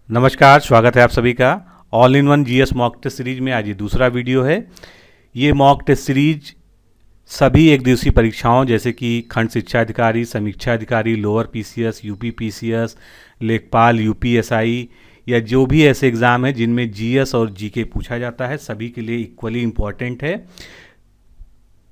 नमस्कार, स्वागत है आप सभी का all in one GS mock test series में। आज ये दूसरा वीडियो है। ये मॉक टेस्ट सीरीज सभी एक दिवसीय परीक्षाओं जैसे कि खंड शिक्षा अधिकारी, समीक्षा अधिकारी, लोअर पीसीएस, यूपी पीसीएस, लेखपाल, यूपीएसआई या जो भी ऐसे एग्ज़ाम हैं जिनमें जीएस और जीके पूछा जाता है, सभी के लिए इक्वली इम्पॉर्टेंट है,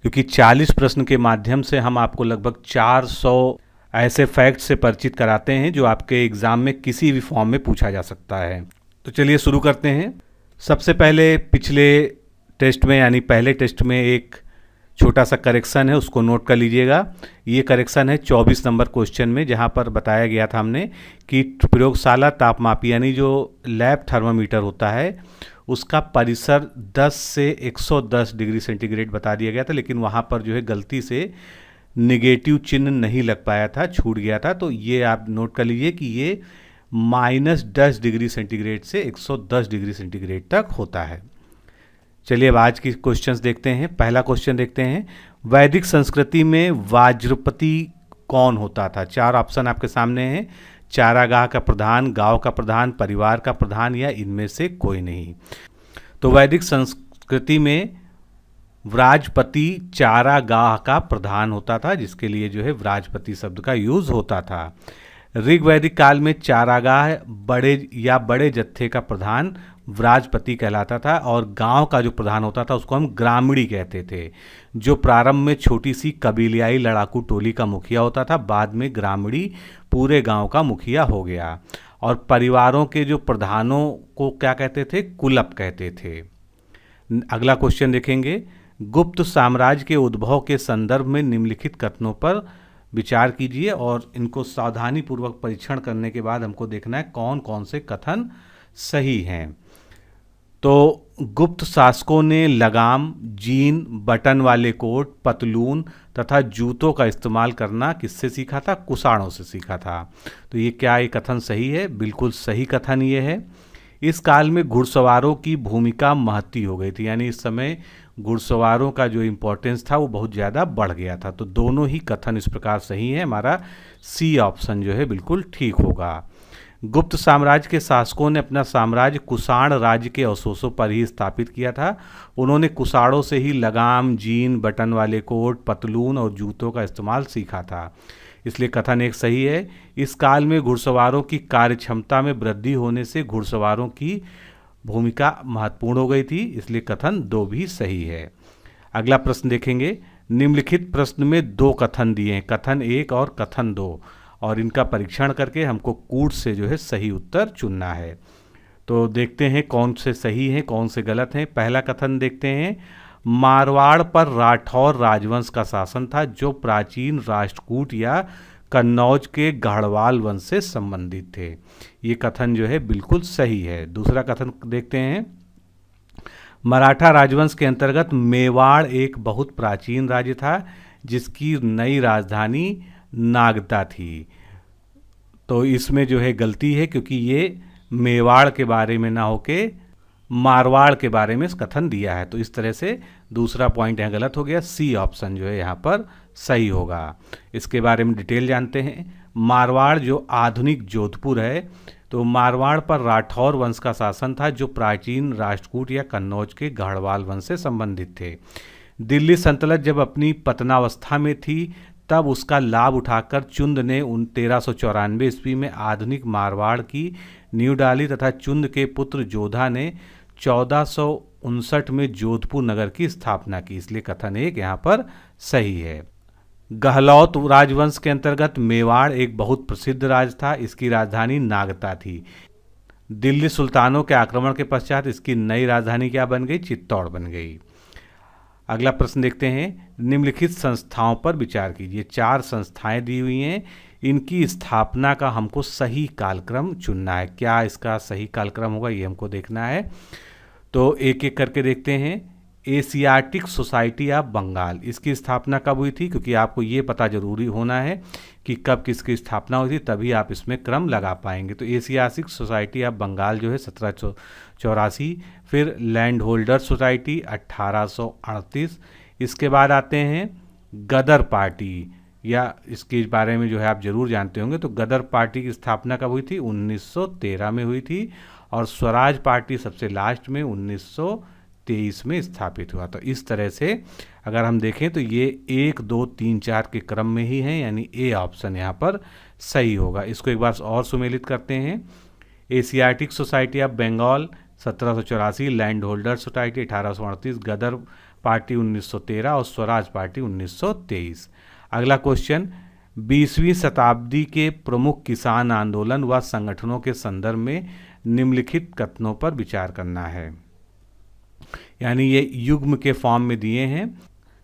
क्योंकि 40 प्रश्न के माध्यम से हम आपको लगभग 400 ऐसे फैक्ट से परिचित कराते हैं जो आपके एग्ज़ाम में किसी भी फॉर्म में पूछा जा सकता है। तो चलिए शुरू करते हैं। सबसे पहले पिछले टेस्ट में यानी पहले टेस्ट में एक छोटा सा करेक्शन है, उसको नोट कर लीजिएगा। ये करेक्शन है 24 नंबर क्वेश्चन में, जहाँ पर बताया गया था हमने कि प्रयोगशाला तापमापी यानी जो लैब थर्मामीटर होता है उसका परिसर 10 से 110 डिग्री सेंटीग्रेड बता दिया गया था, लेकिन वहाँ पर जो है गलती से नेगेटिव चिन्ह नहीं लग पाया था, छूट गया था। तो ये आप नोट कर लीजिए कि ये -10 डिग्री सेंटीग्रेड से 110 डिग्री सेंटीग्रेड तक होता है। चलिए अब आज की क्वेश्चंस देखते हैं। पहला क्वेश्चन देखते हैं, वैदिक संस्कृति में वाजपति कौन होता था? 4 ऑप्शन आपके सामने हैं। चारागाह का प्रधान, गांव का प्रधान, परिवार का प्रधान या इनमें से कोई नहीं। तो वैदिक संस्कृति में व्राजपति चारागाह का प्रधान होता था, जिसके लिए जो है व्राजपति शब्द का यूज होता था। ऋग्वैदिक काल में चारागाह बड़े जत्थे का प्रधान व्राजपति कहलाता था, और गांव का जो प्रधान होता था उसको हम ग्रामीणी कहते थे, जो प्रारंभ में छोटी सी कबीलियाई लड़ाकू टोली का मुखिया होता था, बाद में ग्रामीणी पूरे गांव का मुखिया हो गया। और परिवारों के जो प्रधानों को क्या कहते थे? कुलप कहते थे। अगला क्वेश्चन देखेंगे, गुप्त साम्राज्य के उद्भव के संदर्भ में निम्नलिखित कथनों पर विचार कीजिए और इनको सावधानी पूर्वक परीक्षण करने के बाद हमको देखना है कौन कौन से कथन सही हैं। तो गुप्त शासकों ने लगाम, जीन, बटन वाले कोट, पतलून तथा जूतों का इस्तेमाल करना किससे सीखा था? कुषाणों से सीखा था। तो ये क्या ये कथन सही है? बिल्कुल सही कथन ये है। इस काल में घुड़सवारों की भूमिका महत्ती हो गई थी, यानी इस समय घुड़सवारों का जो इम्पोर्टेंस था वो बहुत ज़्यादा बढ़ गया था। तो दोनों ही कथन इस प्रकार सही है। हमारा सी ऑप्शन जो है बिल्कुल ठीक होगा। गुप्त साम्राज्य के शासकों ने अपना साम्राज्य कुषाण राज्य के अवशेषों पर ही स्थापित किया था। उन्होंने कुषाणों से ही लगाम, जीन, बटन वाले कोट, पतलून और जूतों का इस्तेमाल सीखा था, इसलिए कथन एक सही है। इस काल में घुड़सवारों की कार्यक्षमता में वृद्धि होने से घुड़सवारों की भूमिका महत्वपूर्ण हो गई थी, इसलिए कथन 2 भी सही है। अगला प्रश्न देखेंगे, निम्नलिखित प्रश्न में 2 कथन दिए हैं, कथन 1 और कथन 2, और इनका परीक्षण करके हमको कूट से जो है सही उत्तर चुनना है। तो देखते हैं कौन से सही हैं कौन से गलत हैं। पहला कथन देखते हैं, मारवाड़ पर राठौर राजवंश का शासन था जो प्राचीन राष्ट्रकूट या कन्नौज के गढ़वाल वंश से संबंधित थे। ये कथन जो है बिल्कुल सही है। दूसरा कथन देखते हैं, मराठा राजवंश के अंतर्गत मेवाड़ एक बहुत प्राचीन राज्य था जिसकी नई राजधानी नागदा थी। तो इसमें जो है गलती है, क्योंकि ये मेवाड़ के बारे में ना होके मारवाड़ के बारे में कथन दिया है। तो इस तरह से दूसरा पॉइंट यहाँ गलत हो गया। सी ऑप्शन जो है यहाँ पर सही होगा। इसके बारे में डिटेल जानते हैं। मारवाड़ जो आधुनिक जोधपुर है, तो मारवाड़ पर राठौर वंश का शासन था जो प्राचीन राष्ट्रकूट या कन्नौज के गढ़वाल वंश से संबंधित थे। दिल्ली सल्तनत जब अपनी पतनावस्था में थी तब उसका लाभ उठाकर चुंद ने 1394 ईस्वी में आधुनिक मारवाड़ की नींव डाली तथा चुंद के पुत्र जोधा ने 1459 में जोधपुर नगर की स्थापना की, इसलिए कथन 1 यहाँ पर सही है। गहलौत राजवंश के अंतर्गत मेवाड़ एक बहुत प्रसिद्ध राज था, इसकी राजधानी नागदा थी। दिल्ली सुल्तानों के आक्रमण के पश्चात इसकी नई राजधानी क्या बन गई? चित्तौड़ बन गई। अगला प्रश्न देखते हैं, निम्नलिखित संस्थाओं पर विचार कीजिए। 4 संस्थाएं दी हुई हैं, इनकी स्थापना का हमको सही कालक्रम चुनना है। क्या इसका सही कालक्रम होगा ये हमको देखना है। तो एक एक करके देखते हैं। एशियाटिक सोसाइटी ऑफ बंगाल, इसकी स्थापना कब हुई थी? क्योंकि आपको ये पता जरूरी होना है कि कब किसकी स्थापना हुई थी, तभी आप इसमें क्रम लगा पाएंगे। तो एशियाटिक सोसाइटी ऑफ बंगाल जो है 1784, फिर लैंड होल्डर सोसाइटी 1838। इसके बाद आते हैं गदर पार्टी, या इसके बारे में जो है आप जरूर जानते होंगे। तो गदर पार्टी की स्थापना कब हुई थी? 1913 में हुई थी, और स्वराज पार्टी सबसे लास्ट में 1923 में स्थापित हुआ। तो इस तरह से अगर हम देखें तो ये 1, 2, 3, 4 के क्रम में ही है, यानी ए ऑप्शन यहाँ पर सही होगा। इसको एक बार और सुमेलित करते हैं। Asiatic society of Bengal 1784, land holder society 1838, Gadar party 1913 और स्वराज पार्टी 1923। अगला क्वेश्चन, 20वीं शताब्दी के प्रमुख किसान आंदोलन व संगठनों के संदर्भ में निम्नलिखित कथनों पर विचार करना है। यानी ये युग्म के फॉर्म में दिए हैं,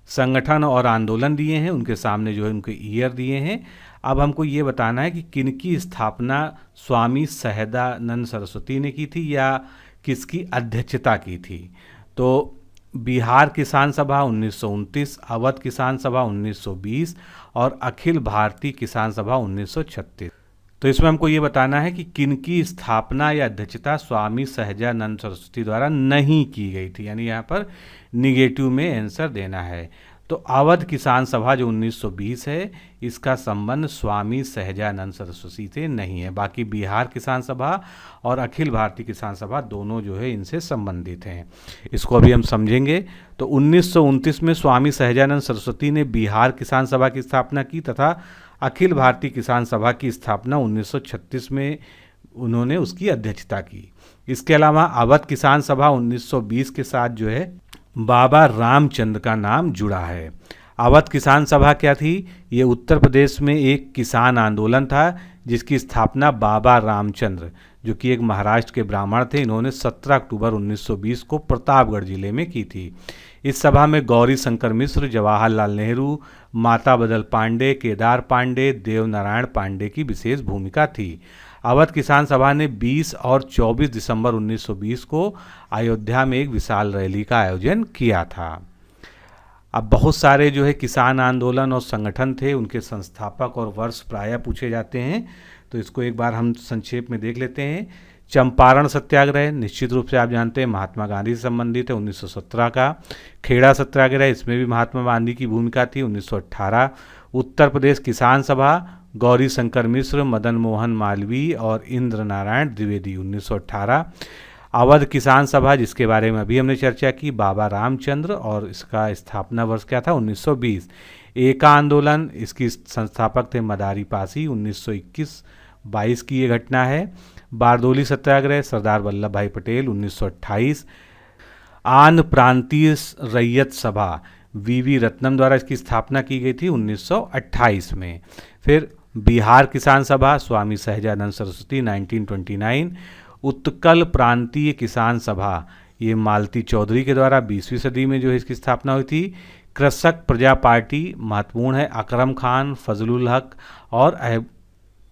संगठन और आंदोलन दिए हैं, उनके सामने जो है उनके ईयर दिए हैं। अब हमको ये बताना है कि किनकी स्थापना स्वामी सहजानंद सरस्वती ने की थी या किसकी अध्यक्षता की थी। तो बिहार किसान सभा 1929, अवध किसान सभा 1920 और अखिल भारतीय किसान सभा 1936। तो इसमें हमको ये बताना है कि किनकी स्थापना या अध्यक्षता स्वामी सहजानंद सरस्वती द्वारा नहीं की गई थी, यानी यहाँ पर निगेटिव में आंसर देना है। तो अवध किसान सभा जो 1920 है, इसका संबंध स्वामी सहजानंद सरस्वती से नहीं है। बाकी बिहार किसान सभा और अखिल भारतीय किसान सभा दोनों जो है इनसे संबंधित हैं। इसको अभी हम समझेंगे। तो 1929 में स्वामी सहजानंद सरस्वती ने बिहार किसान सभा की स्थापना की तथा अखिल भारतीय किसान सभा की स्थापना 1936 में उन्होंने उसकी अध्यक्षता की। इसके अलावा अवध किसान सभा 1920 के साथ जो है बाबा रामचंद्र का नाम जुड़ा है। अवध किसान सभा क्या थी? ये उत्तर प्रदेश में एक किसान आंदोलन था जिसकी स्थापना बाबा रामचंद्र, जो कि एक महाराष्ट्र के ब्राह्मण थे, इन्होंने 17 अक्टूबर 1920 को प्रतापगढ़ जिले में की थी। इस सभा में गौरी शंकर मिश्र, जवाहरलाल नेहरू, माता बदल पांडे, केदार पांडे, देवनारायण पांडे की विशेष भूमिका थी। अवध किसान सभा ने 20 और 24 दिसंबर 1920 को अयोध्या में एक विशाल रैली का आयोजन किया था। अब बहुत सारे जो है किसान आंदोलन और संगठन थे, उनके संस्थापक और वर्ष प्रायः पूछे जाते हैं, तो इसको एक बार हम संक्षेप में देख लेते हैं। चंपारण सत्याग्रह निश्चित रूप से आप जानते हैं महात्मा गांधी से संबंधित है, 1917 का। खेड़ा सत्याग्रह, इसमें भी महात्मा गांधी की भूमिका थी, 1918। उत्तर प्रदेश किसान सभा, गौरी शंकर मिश्र, मदन मोहन मालवीय और इंद्र नारायण द्विवेदी, 1918। अवध किसान सभा, जिसके बारे में अभी हमने चर्चा की, बाबा रामचंद्र, और इसका स्थापना वर्ष क्या था? 1920। एका आंदोलन, इसकी संस्थापक थे मदारी पासी, 1921-22 की ये घटना है। बारदोली सत्याग्रह, सरदार वल्लभ भाई पटेल, 1928। आंध्र प्रांतीय रैयत सभा, वीवी रत्नम द्वारा इसकी स्थापना की गई थी 1928 में। फिर बिहार किसान सभा, स्वामी सहजानंद सरस्वती, 1929। उत्कल प्रांतीय किसान सभा, ये मालती चौधरी के द्वारा 20वीं सदी में जो है इसकी स्थापना हुई थी। कृषक प्रजा पार्टी, महत्वपूर्ण है, अकरम खान, फजलुल हक और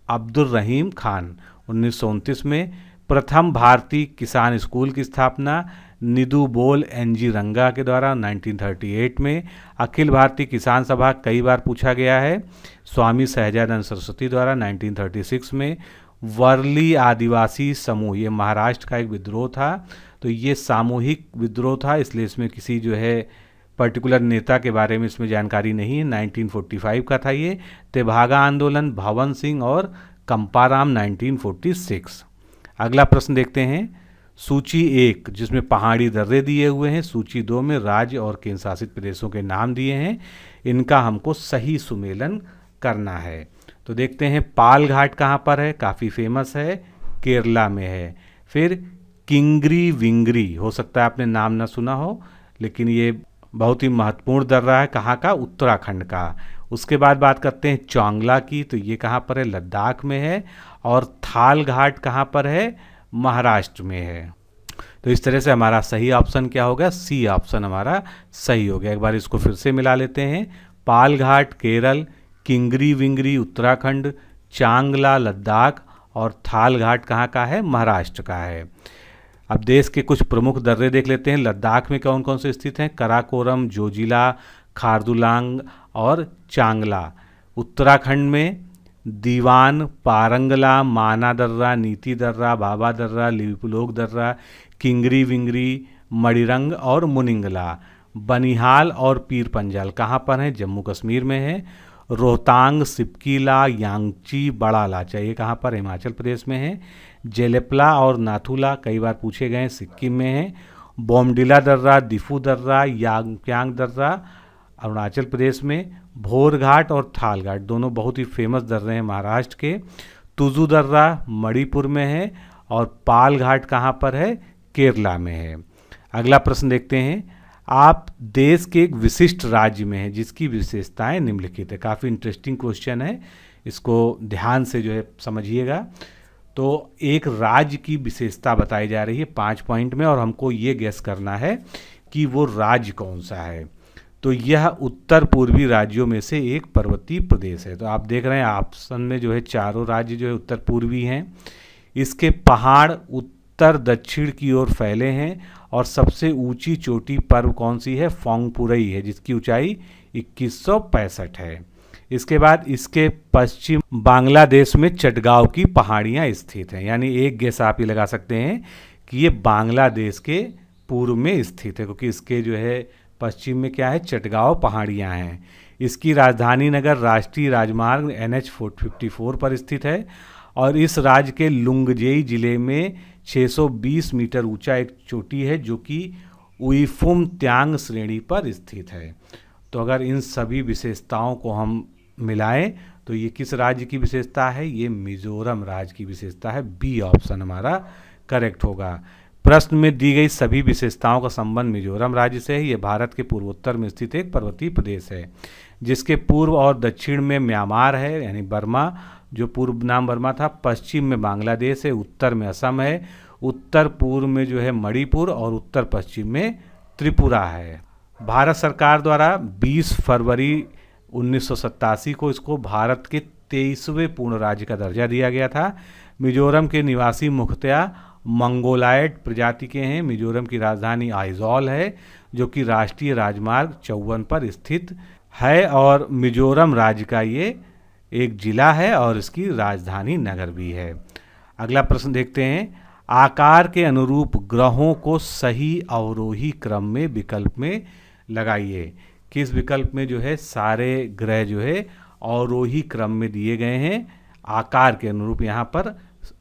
अब्दुल रहीम खान, 1929 में। प्रथम भारतीय किसान स्कूल की स्थापना निधु बोल एनजी रंगा के द्वारा 1938 में। अखिल भारतीय किसान सभा कई बार पूछा गया है, स्वामी सहजानंद सरस्वती द्वारा 1936 में। वर्ली आदिवासी समूह, ये महाराष्ट्र का एक विद्रोह था, तो ये सामूहिक विद्रोह था, इसलिए इसमें किसी जो है पर्टिकुलर नेता के बारे में इसमें जानकारी नहीं है। 1945 का था ये। तेभागा आंदोलन, भवन सिंह और कंपाराम, 1946। अगला प्रश्न देखते हैं। सूची 1 जिसमें पहाड़ी दर्रे दिए हुए हैं, सूची 2 में राज्य और केंद्र शासित प्रदेशों के नाम दिए हैं, इनका हमको सही सुमेलन करना है। तो देखते हैं पाल घाट कहाँ पर है, काफ़ी फेमस है, केरला में है। फिर किंगरी विंगरी, हो सकता है आपने नाम ना सुना हो, लेकिन ये बहुत ही महत्वपूर्ण दर्रा है, कहाँ का? उत्तराखंड का। उसके बाद बात करते हैं चौंगला की, तो ये कहाँ पर है? लद्दाख में है। और थाल घाट कहाँ पर है? महाराष्ट्र में है। तो इस तरह से हमारा सही ऑप्शन क्या होगा? सी ऑप्शन हमारा सही हो गया। एक बार इसको फिर से मिला लेते हैं। पाल घाट केरल, किंगरी विंगरी उत्तराखंड, चांगला लद्दाख और थाल घाट कहाँ का है? महाराष्ट्र का है। अब देश के कुछ प्रमुख दर्रे देख लेते हैं। लद्दाख में कौन कौन से स्थित हैं? कराकोरम, जोजिला, खारदुलांग और चांगला। उत्तराखंड में दीवान, पारंगला, माना दर्रा, नीति दर्रा, बाबा दर्रा, लिपुलोक दर्रा, किंगरी विंगरी, मणिरंग और मुनिंगला। बनिहाल और पीर पंजाल कहाँ पर हैं? जम्मू कश्मीर में है। रोहतांग, सिपकीला, यांगची, बड़ा लाचा, ये कहाँ पर? हिमाचल प्रदेश में है। जेलेपला और नाथुला कई बार पूछे गए हैं, सिक्किम में है। बोमडिला दर्रा, दिफू दर्रा, यांग्यांग दर्रा अरुणाचल प्रदेश में। भोर घाट और थाल घाट दोनों बहुत ही फेमस दर्रे हैं महाराष्ट्र के। तुजू दर्रा मणिपुर में है और पाल घाट कहाँ पर है? केरला में है। अगला प्रश्न देखते हैं, आप देश के एक विशिष्ट राज्य में हैं जिसकी विशेषताएं निम्नलिखित है। काफ़ी इंटरेस्टिंग क्वेश्चन है, इसको ध्यान से जो है समझिएगा। तो एक राज्य की विशेषता बताई जा रही है 5 पॉइंट में और हमको ये गेस करना है कि वो राज्य कौन सा है। तो यह उत्तर पूर्वी राज्यों में से एक पर्वतीय प्रदेश है। तो आप देख रहे हैं ऑप्शन में जो है चारों राज्य जो है उत्तर पूर्वी हैं। इसके पहाड़ उत्तर दक्षिण की ओर फैले हैं और सबसे ऊंची चोटी पर्व कौन सी है? फोंगपुरई है, जिसकी ऊंचाई 2165 है। इसके बाद इसके पश्चिम बांग्लादेश में चटगांव की पहाड़ियां स्थित हैं। यानी एक गेस आप ये लगा सकते हैं कि ये बांग्लादेश के पूर्व में स्थित है, क्योंकि इसके जो है पश्चिम में क्या है? चटगांव पहाड़ियां हैं। इसकी राजधानी नगर राष्ट्रीय राजमार्ग NH 454 पर स्थित है और इस राज्य के लुंगजेई जिले में 620 मीटर ऊंचा एक चोटी है जो कि उइफुम त्यांग श्रेणी पर स्थित है। तो अगर इन सभी विशेषताओं को हम मिलाएं तो ये किस राज्य की विशेषता है? ये मिजोरम राज्य की विशेषता है। बी ऑप्शन हमारा करेक्ट होगा। प्रश्न में दी गई सभी विशेषताओं का संबंध मिजोरम राज्य से है। ये भारत के पूर्वोत्तर में स्थित एक पर्वतीय प्रदेश है जिसके पूर्व और दक्षिण में म्यांमार है यानी बर्मा, जो पूर्व नाम बर्मा था। पश्चिम में बांग्लादेश है, उत्तर में असम है, उत्तर पूर्व में जो है मणिपुर और उत्तर पश्चिम में त्रिपुरा है। भारत सरकार द्वारा 20 फरवरी 1987 को इसको भारत के 23वें पूर्ण राज्य का दर्जा दिया गया था। मिजोरम के निवासी मुख्यतया मंगोलायड प्रजाति के हैं। मिजोरम की राजधानी आइजॉल है जो कि राष्ट्रीय राजमार्ग 54 पर स्थित है और मिजोरम राज्य का ये एक जिला है और इसकी राजधानी नगर भी है। अगला प्रश्न देखते हैं, आकार के अनुरूप ग्रहों को सही अवरोही क्रम में विकल्प में लगाइए। किस विकल्प में जो है सारे ग्रह जो है अवरोही क्रम में दिए गए हैं? आकार के अनुरूप, यहाँ पर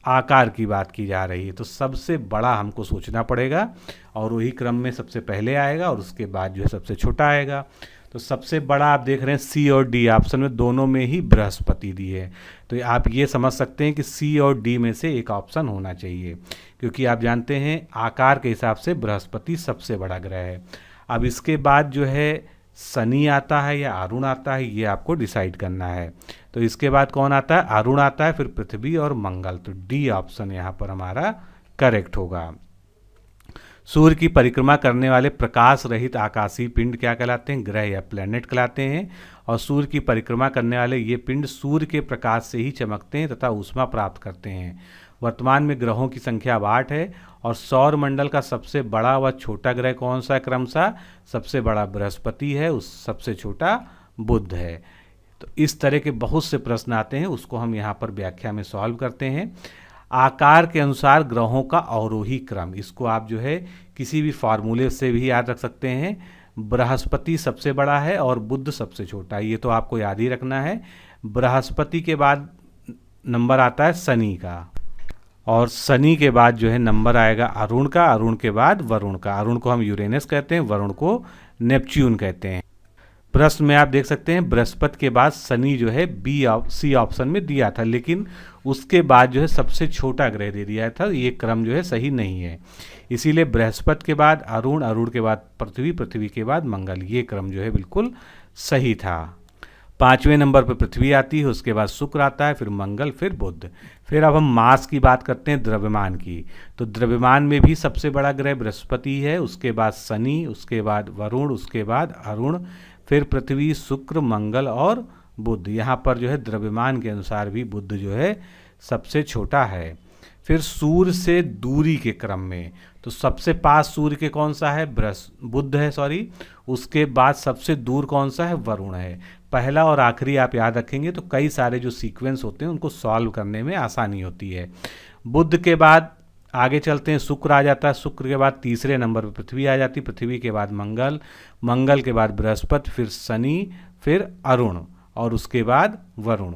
आकार की बात की जा रही है। तो सबसे बड़ा हमको सोचना पड़ेगा, अवरोही क्रम में सबसे पहले आएगा और उसके बाद जो है सबसे छोटा आएगा। तो सबसे बड़ा आप देख रहे हैं सी और डी ऑप्शन में, दोनों में ही बृहस्पति दी है। तो आप ये समझ सकते हैं कि सी और डी में से एक ऑप्शन होना चाहिए, क्योंकि आप जानते हैं आकार के हिसाब से बृहस्पति सबसे बड़ा ग्रह है। अब इसके बाद जो है शनि आता है या अरुण आता है, ये आपको डिसाइड करना है। तो इसके बाद कौन आता है? अरुण आता है, फिर पृथ्वी और मंगल। तो डी ऑप्शन यहाँ पर हमारा करेक्ट होगा। सूर्य की परिक्रमा करने वाले प्रकाश रहित आकाशीय पिंड क्या कहलाते हैं? ग्रह या प्लैनेट कहलाते हैं। और सूर्य की परिक्रमा करने वाले ये पिंड सूर्य के प्रकाश से ही चमकते हैं तथा ऊष्मा प्राप्त करते हैं। वर्तमान में ग्रहों की संख्या अब 8 है और सौर मंडल का सबसे बड़ा व छोटा ग्रह कौन सा है? क्रमशः सबसे बड़ा बृहस्पति है, उस सबसे छोटा बुध है। तो इस तरह के बहुत से प्रश्न आते हैं, उसको हम यहाँ पर व्याख्या में सॉल्व करते हैं। आकार के अनुसार ग्रहों का अवरोही क्रम, इसको आप जो है किसी भी फार्मूले से भी याद रख सकते हैं। बृहस्पति सबसे बड़ा है और बुध सबसे छोटा है, ये तो आपको याद ही रखना है। बृहस्पति के बाद नंबर आता है शनि का और शनि के बाद जो है नंबर आएगा अरुण का, अरुण के बाद वरुण का। अरुण को हम यूरेनस कहते हैं, वरुण को नेपच्यून कहते हैं। प्रश्न में आप देख सकते हैं बृहस्पति के बाद शनि जो है सी ऑप्शन में दिया था, लेकिन उसके बाद जो है सबसे छोटा ग्रह दे दिया था। ये क्रम जो है सही नहीं है, इसीलिए बृहस्पति के बाद अरुण, अरुण के बाद पृथ्वी, पृथ्वी के बाद मंगल, ये क्रम जो है बिल्कुल सही था। 5वें नंबर पर पृथ्वी आती है, उसके बाद शुक्र आता है, फिर मंगल, फिर बुध। फिर अब हम मास की बात करते हैं, द्रव्यमान की। तो द्रव्यमान में भी सबसे बड़ा ग्रह बृहस्पति है, उसके बाद शनि, उसके बाद वरुण, उसके बाद अरुण, फिर पृथ्वी, शुक्र, मंगल और बुध। यहाँ पर जो है द्रव्यमान के अनुसार भी बुध जो है सबसे छोटा है। फिर सूर्य से दूरी के क्रम में तो सबसे पास सूर्य के कौन सा है? बुध है, सॉरी। उसके बाद सबसे दूर कौन सा है? वरुण है। पहला और आखिरी आप याद रखेंगे तो कई सारे जो सीक्वेंस होते हैं उनको सॉल्व करने में आसानी होती है। बुध के बाद आगे चलते हैं, शुक्र आ जाता है, शुक्र के बाद तीसरे नंबर पर पृथ्वी आ जाती, पृथ्वी के बाद मंगल, मंगल के बाद बृहस्पति, फिर शनि, फिर अरुण और उसके बाद वरुण।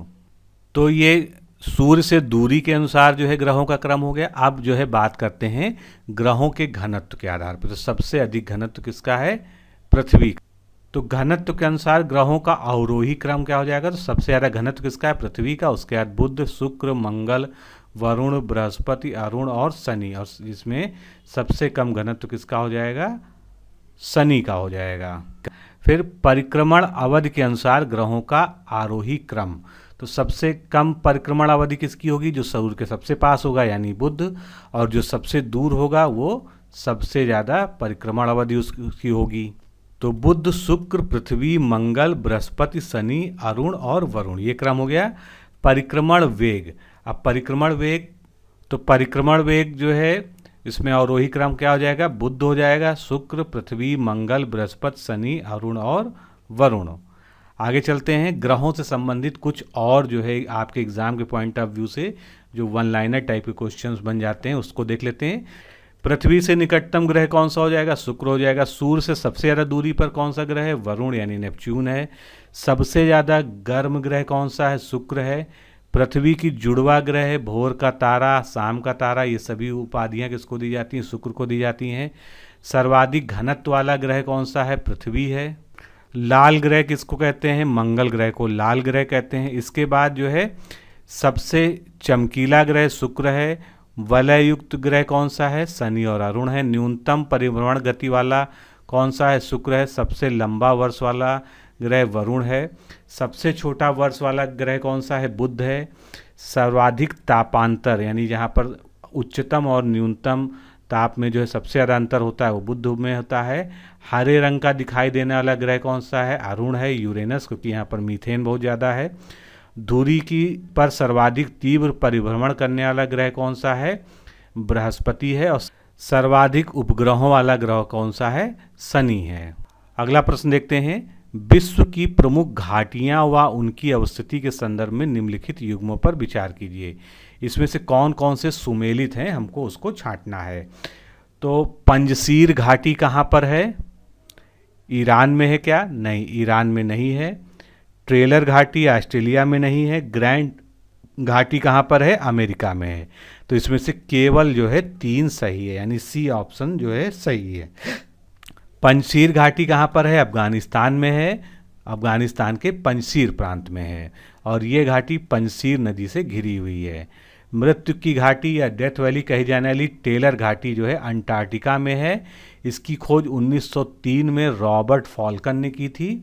तो ये सूर्य से दूरी के अनुसार जो है ग्रहों का क्रम हो गया। अब जो है बात करते हैं ग्रहों के घनत्व के आधार पर। तो सबसे अधिक घनत्व किसका है? पृथ्वी। तो घनत्व के अनुसार ग्रहों का अवरोही क्रम क्या हो जाएगा? तो सबसे ज़्यादा घनत्व किसका है? पृथ्वी का। उसके बाद बुध, शुक्र, मंगल, वरुण, बृहस्पति, अरुण और शनि। और इसमें सबसे कम घनत्व किसका हो जाएगा? शनि का हो जाएगा। फिर परिक्रमण अवधि के अनुसार ग्रहों का आरोही क्रम। तो सबसे कम परिक्रमण अवधि किसकी होगी? जो सूर्य के सबसे पास होगा यानी बुध, और जो सबसे दूर होगा वो सबसे ज़्यादा परिक्रमण अवधि उसकी होगी। तो बुध, शुक्र, पृथ्वी, मंगल, बृहस्पति, शनि, अरुण और वरुण, ये क्रम हो गया। परिक्रमण वेग। अब परिक्रमण वेग, तो परिक्रमण वेग जो है इसमें अवरोही क्रम क्या हो जाएगा? बुध हो जाएगा, शुक्र, पृथ्वी, मंगल, बृहस्पति, शनि, अरुण और वरुण। आगे चलते हैं ग्रहों से संबंधित कुछ और जो है आपके एग्जाम के पॉइंट ऑफ व्यू से जो वन लाइनर टाइप के क्वेश्चंस बन जाते हैं उसको देख लेते हैं। पृथ्वी से निकटतम ग्रह कौन सा हो जाएगा? शुक्र हो जाएगा। सूर्य से सबसे ज़्यादा दूरी पर कौन सा ग्रह है? वरुण यानी नेपच्यून है। सबसे ज़्यादा गर्म ग्रह कौन सा है? शुक्र है। पृथ्वी की जुड़वा ग्रह है, भोर का तारा, शाम का तारा, ये सभी उपाधियां किसको दी जाती हैं? शुक्र को दी जाती हैं। सर्वाधिक घनत्व वाला ग्रह कौन सा है? पृथ्वी है। लाल ग्रह किसको कहते हैं? मंगल ग्रह को लाल ग्रह कहते हैं। इसके बाद जो है सबसे चमकीला ग्रह शुक्र है। वलय युक्त ग्रह कौन सा है? शनि और अरुण है। न्यूनतम परिभ्रमण गति वाला कौन सा है? शुक्र है। सबसे लंबा वर्ष वाला ग्रह वरुण है। सबसे छोटा वर्ष वाला ग्रह कौन सा है? बुध है। सर्वाधिक तापांतर यानी जहाँ पर उच्चतम और न्यूनतम ताप में जो है सबसे ज़्यादा अंतर होता है वो बुध में होता है। हरे रंग का दिखाई देने वाला ग्रह कौन सा है? अरुण है, यूरेनस, क्योंकि यहाँ पर मीथेन बहुत ज़्यादा है। धुरी की पर सर्वाधिक तीव्र परिभ्रमण करने वाला ग्रह कौन सा है? बृहस्पति है। और सर्वाधिक उपग्रहों वाला ग्रह कौन सा है? शनि है। अगला प्रश्न देखते हैं। विश्व की प्रमुख घाटियां व उनकी अवस्थिति के संदर्भ में निम्नलिखित युग्मों पर विचार कीजिए। इसमें से कौन कौन से सुमेलित हैं, हमको उसको छांटना है। तो पंजशीर घाटी कहाँ पर है? ईरान में है क्या? नहीं, ईरान में नहीं है। ट्रेलर घाटी ऑस्ट्रेलिया में नहीं है। ग्रैंड घाटी कहाँ पर है? अमेरिका में है। तो इसमें से केवल जो है 3 सही है, यानी सी ऑप्शन जो है सही है। पंजशीर घाटी कहाँ पर है? अफगानिस्तान में है। अफगानिस्तान के पंजशीर प्रांत में है और ये घाटी पंजशीर नदी से घिरी हुई है। मृत्यु की घाटी या डेथ वैली कही जाने वाली टेलर घाटी जो है अंटार्कटिका में है। इसकी खोज 1903 में रॉबर्ट फॉल्कन ने की थी।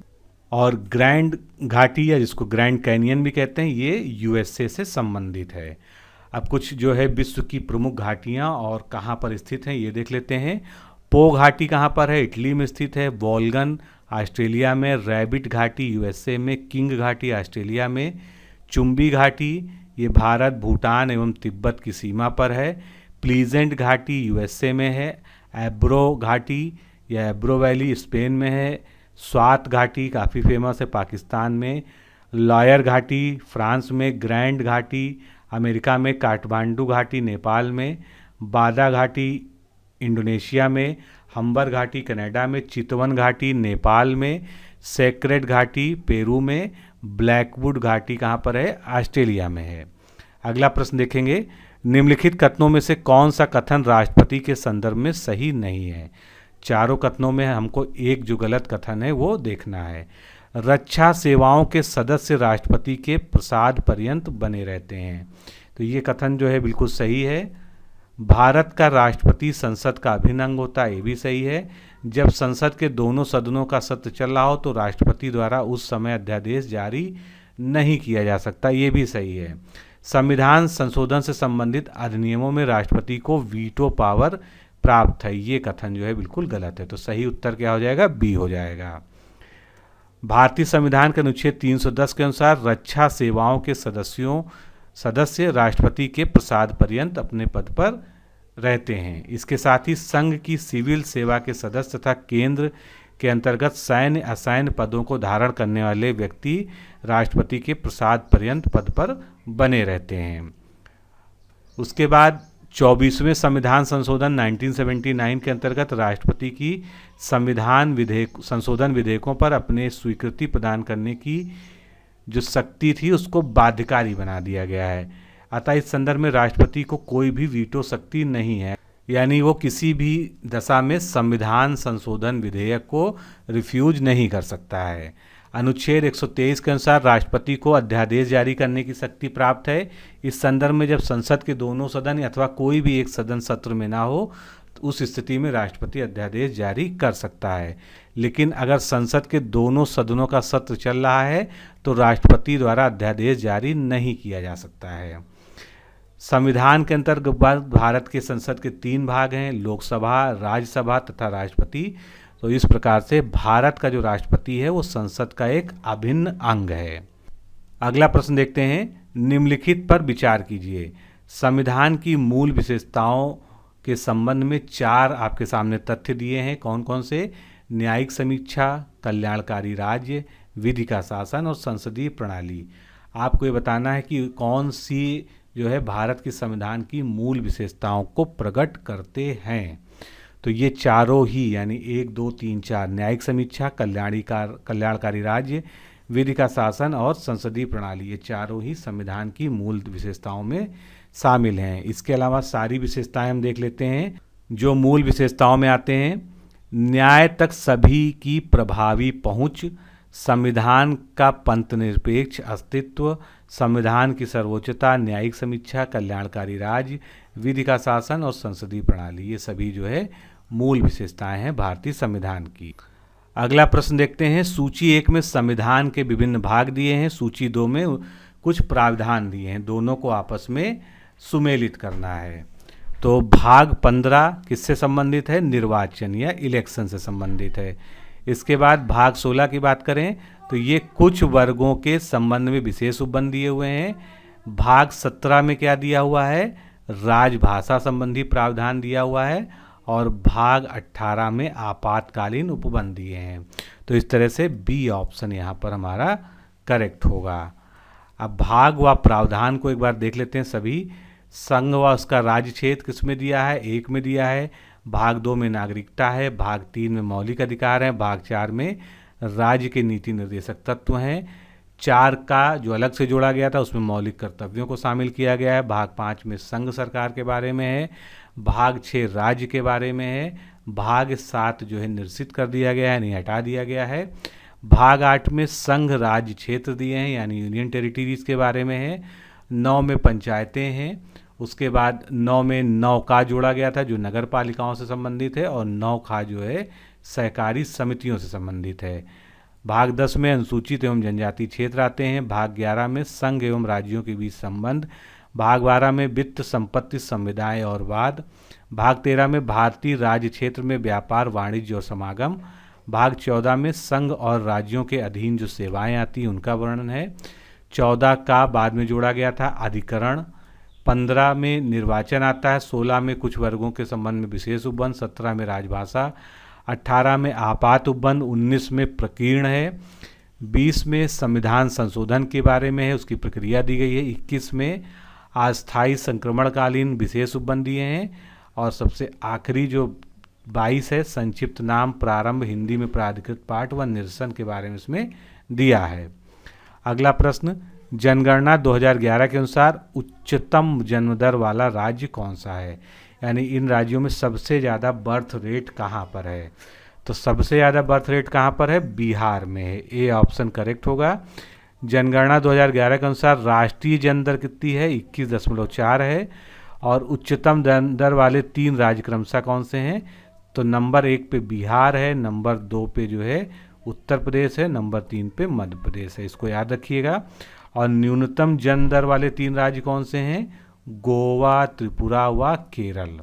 और ग्रैंड घाटी या जिसको ग्रैंड कैनियन भी कहते हैं ये यूएसए से संबंधित है। अब कुछ जो है विश्व की प्रमुख घाटियाँ और कहाँ पर स्थित हैं ये देख लेते हैं। पो घाटी कहाँ पर है? इटली में स्थित है। वोल्गन ऑस्ट्रेलिया में। रैबिट घाटी यूएसए में। किंग घाटी ऑस्ट्रेलिया में। चुंबी घाटी ये भारत, भूटान एवं तिब्बत की सीमा पर है। प्लीजेंट घाटी यूएसए में है। एब्रो घाटी या एब्रो वैली स्पेन में है। स्वात घाटी काफ़ी फेमस है पाकिस्तान में। लॉयर घाटी फ्रांस में। ग्रैंड घाटी अमेरिका में। काठमांडू घाटी नेपाल में। बादा घाटी इंडोनेशिया में। हम्बर घाटी कनाडा में। चितवन घाटी नेपाल में। सेक्रेड घाटी पेरू में। ब्लैकवुड घाटी कहाँ पर है? ऑस्ट्रेलिया में है। अगला प्रश्न देखेंगे। निम्नलिखित कथनों में से कौन सा कथन राष्ट्रपति के संदर्भ में सही नहीं है? चारों कथनों में हमको एक जो गलत कथन है वो देखना है। रक्षा सेवाओं के सदस्य राष्ट्रपति के प्रसाद पर्यंत बने रहते हैं, तो ये कथन जो है बिल्कुल सही है। भारत का राष्ट्रपति संसद का अभिन्न अंग होता है, ये भी सही है। जब संसद के दोनों सदनों का सत्र चल रहा हो तो राष्ट्रपति द्वारा उस समय अध्यादेश जारी नहीं किया जा सकता, ये भी सही है। संविधान संशोधन से संबंधित अधिनियमों में राष्ट्रपति को वीटो पावर प्राप्त है, ये कथन जो है बिल्कुल गलत है। तो सही उत्तर क्या हो जाएगा? बी हो जाएगा। भारतीय संविधान के अनुच्छेद 310 के अनुसार रक्षा सेवाओं के सदस्य राष्ट्रपति के प्रसाद पर्यंत अपने पद पर रहते हैं। इसके साथ ही संघ की सिविल सेवा के सदस्य तथा केंद्र के अंतर्गत सैन्य असैन्य पदों को धारण करने वाले व्यक्ति राष्ट्रपति के प्रसाद पर्यंत पद पर बने रहते हैं। उसके बाद 24वें संविधान संशोधन 1979 के अंतर्गत राष्ट्रपति की संशोधन विधेयकों पर अपने स्वीकृति प्रदान करने की जो शक्ति थी उसको बाध्यकारी बना दिया गया है। अतः इस संदर्भ में राष्ट्रपति को कोई भी वीटो शक्ति नहीं है, यानी वो किसी भी दशा में संविधान संशोधन विधेयक को रिफ्यूज नहीं कर सकता है। अनुच्छेद 123 के अनुसार राष्ट्रपति को अध्यादेश जारी करने की शक्ति प्राप्त है। इस संदर्भ में जब संसद के दोनों सदन अथवा कोई भी एक सदन सत्र में ना हो तो उस स्थिति में राष्ट्रपति अध्यादेश जारी कर सकता है। लेकिन अगर संसद के दोनों सदनों का सत्र चल रहा है तो राष्ट्रपति द्वारा अध्यादेश जारी नहीं किया जा सकता है। संविधान के अंतर्गत भारत के संसद के 3 भाग हैं, लोकसभा, राज्यसभा तथा राष्ट्रपति। तो इस प्रकार से भारत का जो राष्ट्रपति है वो संसद का एक अभिन्न अंग है। अगला प्रश्न देखते हैं, निम्नलिखित पर विचार कीजिए। संविधान की मूल विशेषताओं के संबंध में 4 आपके सामने तथ्य दिए हैं। कौन कौन से? न्यायिक समीक्षा, कल्याणकारी राज्य, विधि का शासन और संसदीय प्रणाली। आपको ये बताना है कि कौन सी जो है भारत की संविधान की मूल विशेषताओं को प्रकट करते हैं। तो ये चारों ही यानी 1, 2, 3, 4 न्यायिक समीक्षा, कल्याणकारी राज्य, विधि का शासन और संसदीय प्रणाली, ये चारों ही संविधान की मूल विशेषताओं में शामिल हैं। इसके अलावा सारी विशेषताएं हम देख लेते हैं जो मूल विशेषताओं में आते हैं। न्याय तक सभी की प्रभावी पहुंच, संविधान का पंथनिरपेक्ष अस्तित्व, संविधान की सर्वोच्चता, न्यायिक समीक्षा, कल्याणकारी राज्य, विधि का शासन और संसदीय प्रणाली, ये सभी जो है मूल विशेषताएं हैं भारतीय संविधान की। अगला प्रश्न देखते हैं। सूची 1 में संविधान के विभिन्न भाग दिए हैं, सूची 2 में कुछ प्रावधान दिए हैं, दोनों को आपस में सुमेलित करना है। तो भाग 15 किससे संबंधित है? निर्वाचन या इलेक्शन से संबंधित है। इसके बाद भाग 16 की बात करें तो ये कुछ वर्गों के संबंध में विशेष उपबंध दिए हुए हैं। भाग 17 में क्या दिया हुआ है? राजभाषा संबंधी प्रावधान दिया हुआ है और भाग 18 में आपातकालीन उपबंध दिए हैं। तो इस तरह से बी ऑप्शन यहाँ पर हमारा करेक्ट होगा। अब भाग व प्रावधान को एक बार देख लेते हैं सभी। संघ व उसका राज्य क्षेत्र किसमें दिया है? 1 में दिया है। भाग 2 में नागरिकता है, भाग 3 में मौलिक अधिकार है, भाग 4 में राज्य के नीति निर्देशक तत्व हैं। 4 का जो अलग से जोड़ा गया था उसमें मौलिक कर्तव्यों को शामिल किया गया है। भाग 5 में संघ सरकार के बारे में है, भाग 6 राज्य के बारे में है, भाग 7 जो है निरसित कर दिया गया है, नहीं हटा दिया गया है। भाग 8 में संघ राज्य क्षेत्र दिए हैं यानी यूनियन टेरिटरीज के बारे में है। 9 में पंचायतें हैं। उसके बाद 9 में नौका जोड़ा गया था जो नगर पालिकाओं से संबंधित है और नौखा जो है सहकारी समितियों से संबंधित है। भाग 10 में अनुसूचित एवं जनजातीय क्षेत्र आते हैं। भाग 11 में संघ एवं राज्यों के बीच संबंध। भाग 12 में वित्त, संपत्ति, संविदाएं और वाद। भाग 13 में भारतीय राज्य क्षेत्र में व्यापार, वाणिज्य और समागम। भाग 14 में संघ और राज्यों के अधीन जो सेवाएं आती हैं उनका वर्णन है। 14 का बाद में जोड़ा गया था अधिकरण। 15 में निर्वाचन आता है। 16 में कुछ वर्गों के संबंध में विशेष उपबंध। 17 में राजभाषा। 18 में आपात उपबंध। 19 में प्रकीर्ण है। 20 में संविधान संशोधन के बारे में है, उसकी प्रक्रिया दी गई है। 21 में अस्थायी संक्रमणकालीन विशेष उपबंध दिए हैं और सबसे आखिरी जो 22 है संक्षिप्त नाम, प्रारंभ, हिंदी में प्राधिकृत पाठ व निरसन के बारे में इसमें दिया है। अगला प्रश्न, जनगणना 2011 के अनुसार उच्चतम जन्मदर वाला राज्य कौन सा है? यानी इन राज्यों में सबसे ज़्यादा बर्थ रेट कहाँ पर है? तो सबसे ज़्यादा बर्थ रेट कहाँ पर है? बिहार में है। ए ऑप्शन करेक्ट होगा। जनगणना 2011 के अनुसार राष्ट्रीय जन्म दर कितनी है? 21.4 है। और उच्चतम दर वाले 3 राज्य क्रमशः कौन से हैं? तो नंबर 1 पे बिहार है, नंबर 2 पे जो है उत्तर प्रदेश है, नंबर 3 पे मध्य प्रदेश है। इसको याद रखिएगा। और न्यूनतम जन्म दर वाले 3 राज्य कौन से हैं? गोवा, त्रिपुरा व केरल।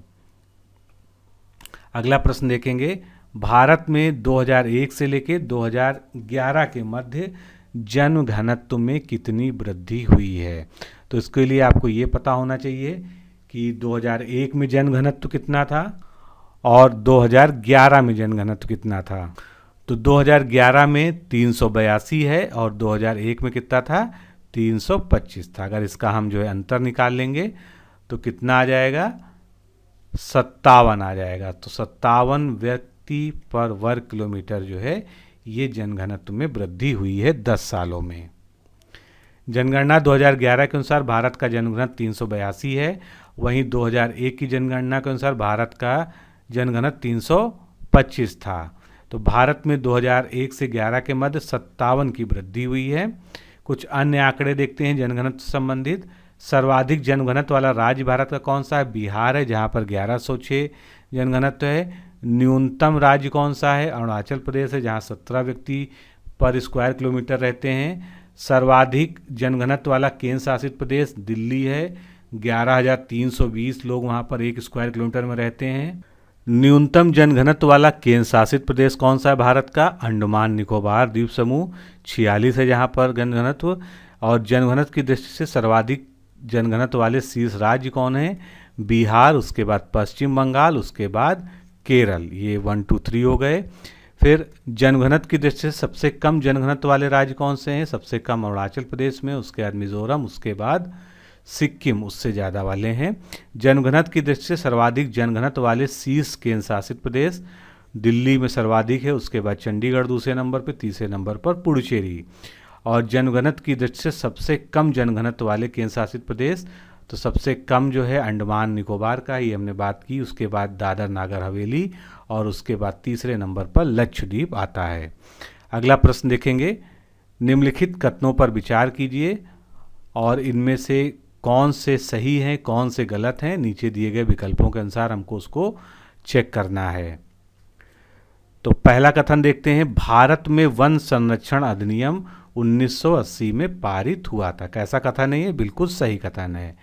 अगला प्रश्न देखेंगे, भारत में 2001 से लेकर 2011 के मध्य जन्म घनत्व में कितनी वृद्धि हुई है? तो इसके लिए आपको ये पता होना चाहिए कि 2001 में जन्म घनत्व कितना था और 2011 में जन्म घनत्व कितना था। तो 2011 में 382 है और 2001 में कितना था? 325 था। अगर इसका हम जो है अंतर निकाल लेंगे तो कितना आ जाएगा? 57 आ जाएगा। तो 57 व्यक्ति पर वर्ग किलोमीटर जो है ये जनघनत्व में वृद्धि हुई है 10 सालों में। जनगणना 2011 के अनुसार भारत का जनघनत्व 382 है, वहीं 2001 की जनगणना के अनुसार भारत का जनघनत्व 325 था। तो भारत में 2001 से 11 के मध्य 57 की वृद्धि हुई है। कुछ अन्य आंकड़े देखते हैं जनघनत्व से संबंधित। सर्वाधिक जनघनत्व वाला राज्य भारत का कौन सा है? बिहार है, जहां पर 1106 जनघनत्व है। न्यूनतम राज्य कौन सा है? अरुणाचल प्रदेश है, जहां 17 व्यक्ति पर स्क्वायर किलोमीटर रहते हैं। सर्वाधिक जनघनत्व वाला केंद्र शासित प्रदेश दिल्ली है, 11,320 लोग वहां पर 1 स्क्वायर किलोमीटर में रहते हैं। न्यूनतम जनघनत्व वाला केंद्र शासित प्रदेश कौन सा है भारत का? अंडमान निकोबार द्वीप समूह, 46 है जहां पर जनघनत्व। और जनघनत्व की दृष्टि से सर्वाधिक जनघनत्व वाले शीर्ष राज्य कौन है? बिहार, उसके बाद पश्चिम बंगाल, उसके बाद केरल। ये 1, 2, 3 हो गए। फिर जनघनत्व की दृष्टि से सबसे कम जनघनत्व वाले राज्य कौन से हैं? सबसे कम अरुणाचल प्रदेश में, उसके बाद मिजोरम, उसके बाद सिक्किम उससे ज़्यादा वाले हैं। जनघनत्व की दृष्टि से सर्वाधिक जनघनत्व वाले शीर्ष केंद्र शासित प्रदेश दिल्ली में सर्वाधिक है, उसके बाद चंडीगढ़ दूसरे नंबर पर, तीसरे नंबर पर पुडुचेरी। और जनघनत्व की दृष्टि से सबसे कम जनघनत्व वाले केंद्र शासित प्रदेश, तो सबसे कम जो है अंडमान निकोबार का, ये हमने बात की। उसके बाद दादर नागर हवेली, और उसके बाद तीसरे नंबर पर लक्षद्वीप आता है। अगला प्रश्न देखेंगे, निम्नलिखित कथनों पर विचार कीजिए और इनमें से कौन से सही हैं, कौन से गलत हैं। नीचे दिए गए विकल्पों के अनुसार हमको उसको चेक करना है। तो पहला कथन देखते हैं, भारत में वन संरक्षण अधिनियम 1980 में पारित हुआ था। कैसा कथन है ये? बिल्कुल सही कथन है।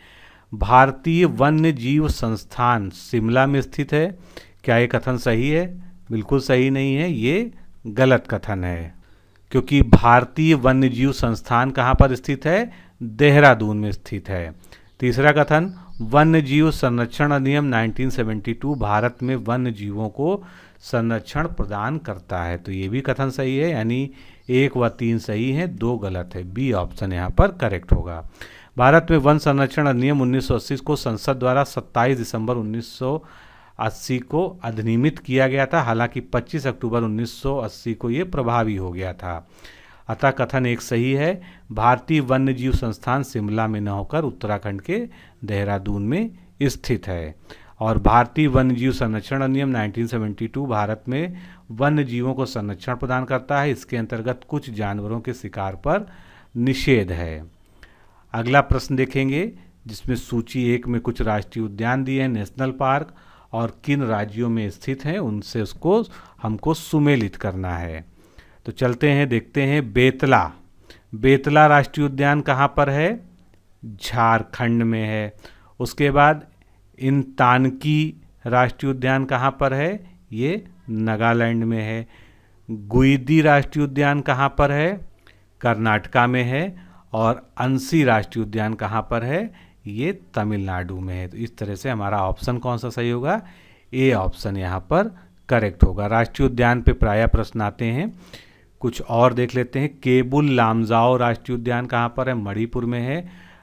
भारतीय वन्य जीव संस्थान शिमला में स्थित है। क्या ये कथन सही है? बिल्कुल सही नहीं है, ये गलत कथन है, क्योंकि भारतीय वन्य जीव संस्थान कहाँ पर स्थित है? देहरादून में स्थित है। तीसरा कथन, वन्य जीव संरक्षण अधिनियम 1972 भारत में वन्य जीवों को संरक्षण प्रदान करता है। तो ये भी कथन सही है, यानी 1 व 3 सही हैं, 2 गलत है। बी ऑप्शन यहाँ पर करेक्ट होगा। भारत में वन संरक्षण अधिनियम 1980 को संसद द्वारा 27 दिसंबर 1980 को अधिनियमित किया गया था। हालांकि 25 अक्टूबर 1980 को ये प्रभावी हो गया था। अतः कथन 1 सही है। भारतीय वन्य जीव संस्थान शिमला में न होकर उत्तराखंड के देहरादून में स्थित है। और भारतीय वन्य जीव संरक्षण अधिनियम 1972 भारत में वन्य जीवों को संरक्षण प्रदान करता है। इसके अंतर्गत कुछ जानवरों के शिकार पर निषेध है। अगला प्रश्न देखेंगे, जिसमें सूची 1 में कुछ राष्ट्रीय उद्यान दिए हैं, नेशनल पार्क, और किन राज्यों में स्थित हैं उनसे उसको हमको सुमेलित करना है। तो चलते हैं, देखते हैं। बेतला, बेतला राष्ट्रीय उद्यान कहाँ पर है? झारखंड में है। उसके बाद इंतानकी राष्ट्रीय उद्यान कहाँ पर है? ये नागालैंड में है। गुइदी राष्ट्रीय उद्यान कहाँ पर है? कर्नाटका में है। और अंसी राष्ट्रीय उद्यान कहाँ पर है? ये तमिलनाडु में है। तो इस तरह से हमारा ऑप्शन कौन सा सही होगा? ए ऑप्शन यहाँ पर करेक्ट होगा। राष्ट्रीय उद्यान पे प्रायः प्रश्न आते हैं। कुछ और देख लेते हैं। केबुल लामजाओ राष्ट्रीय उद्यान कहाँ पर है? मणिपुर में है।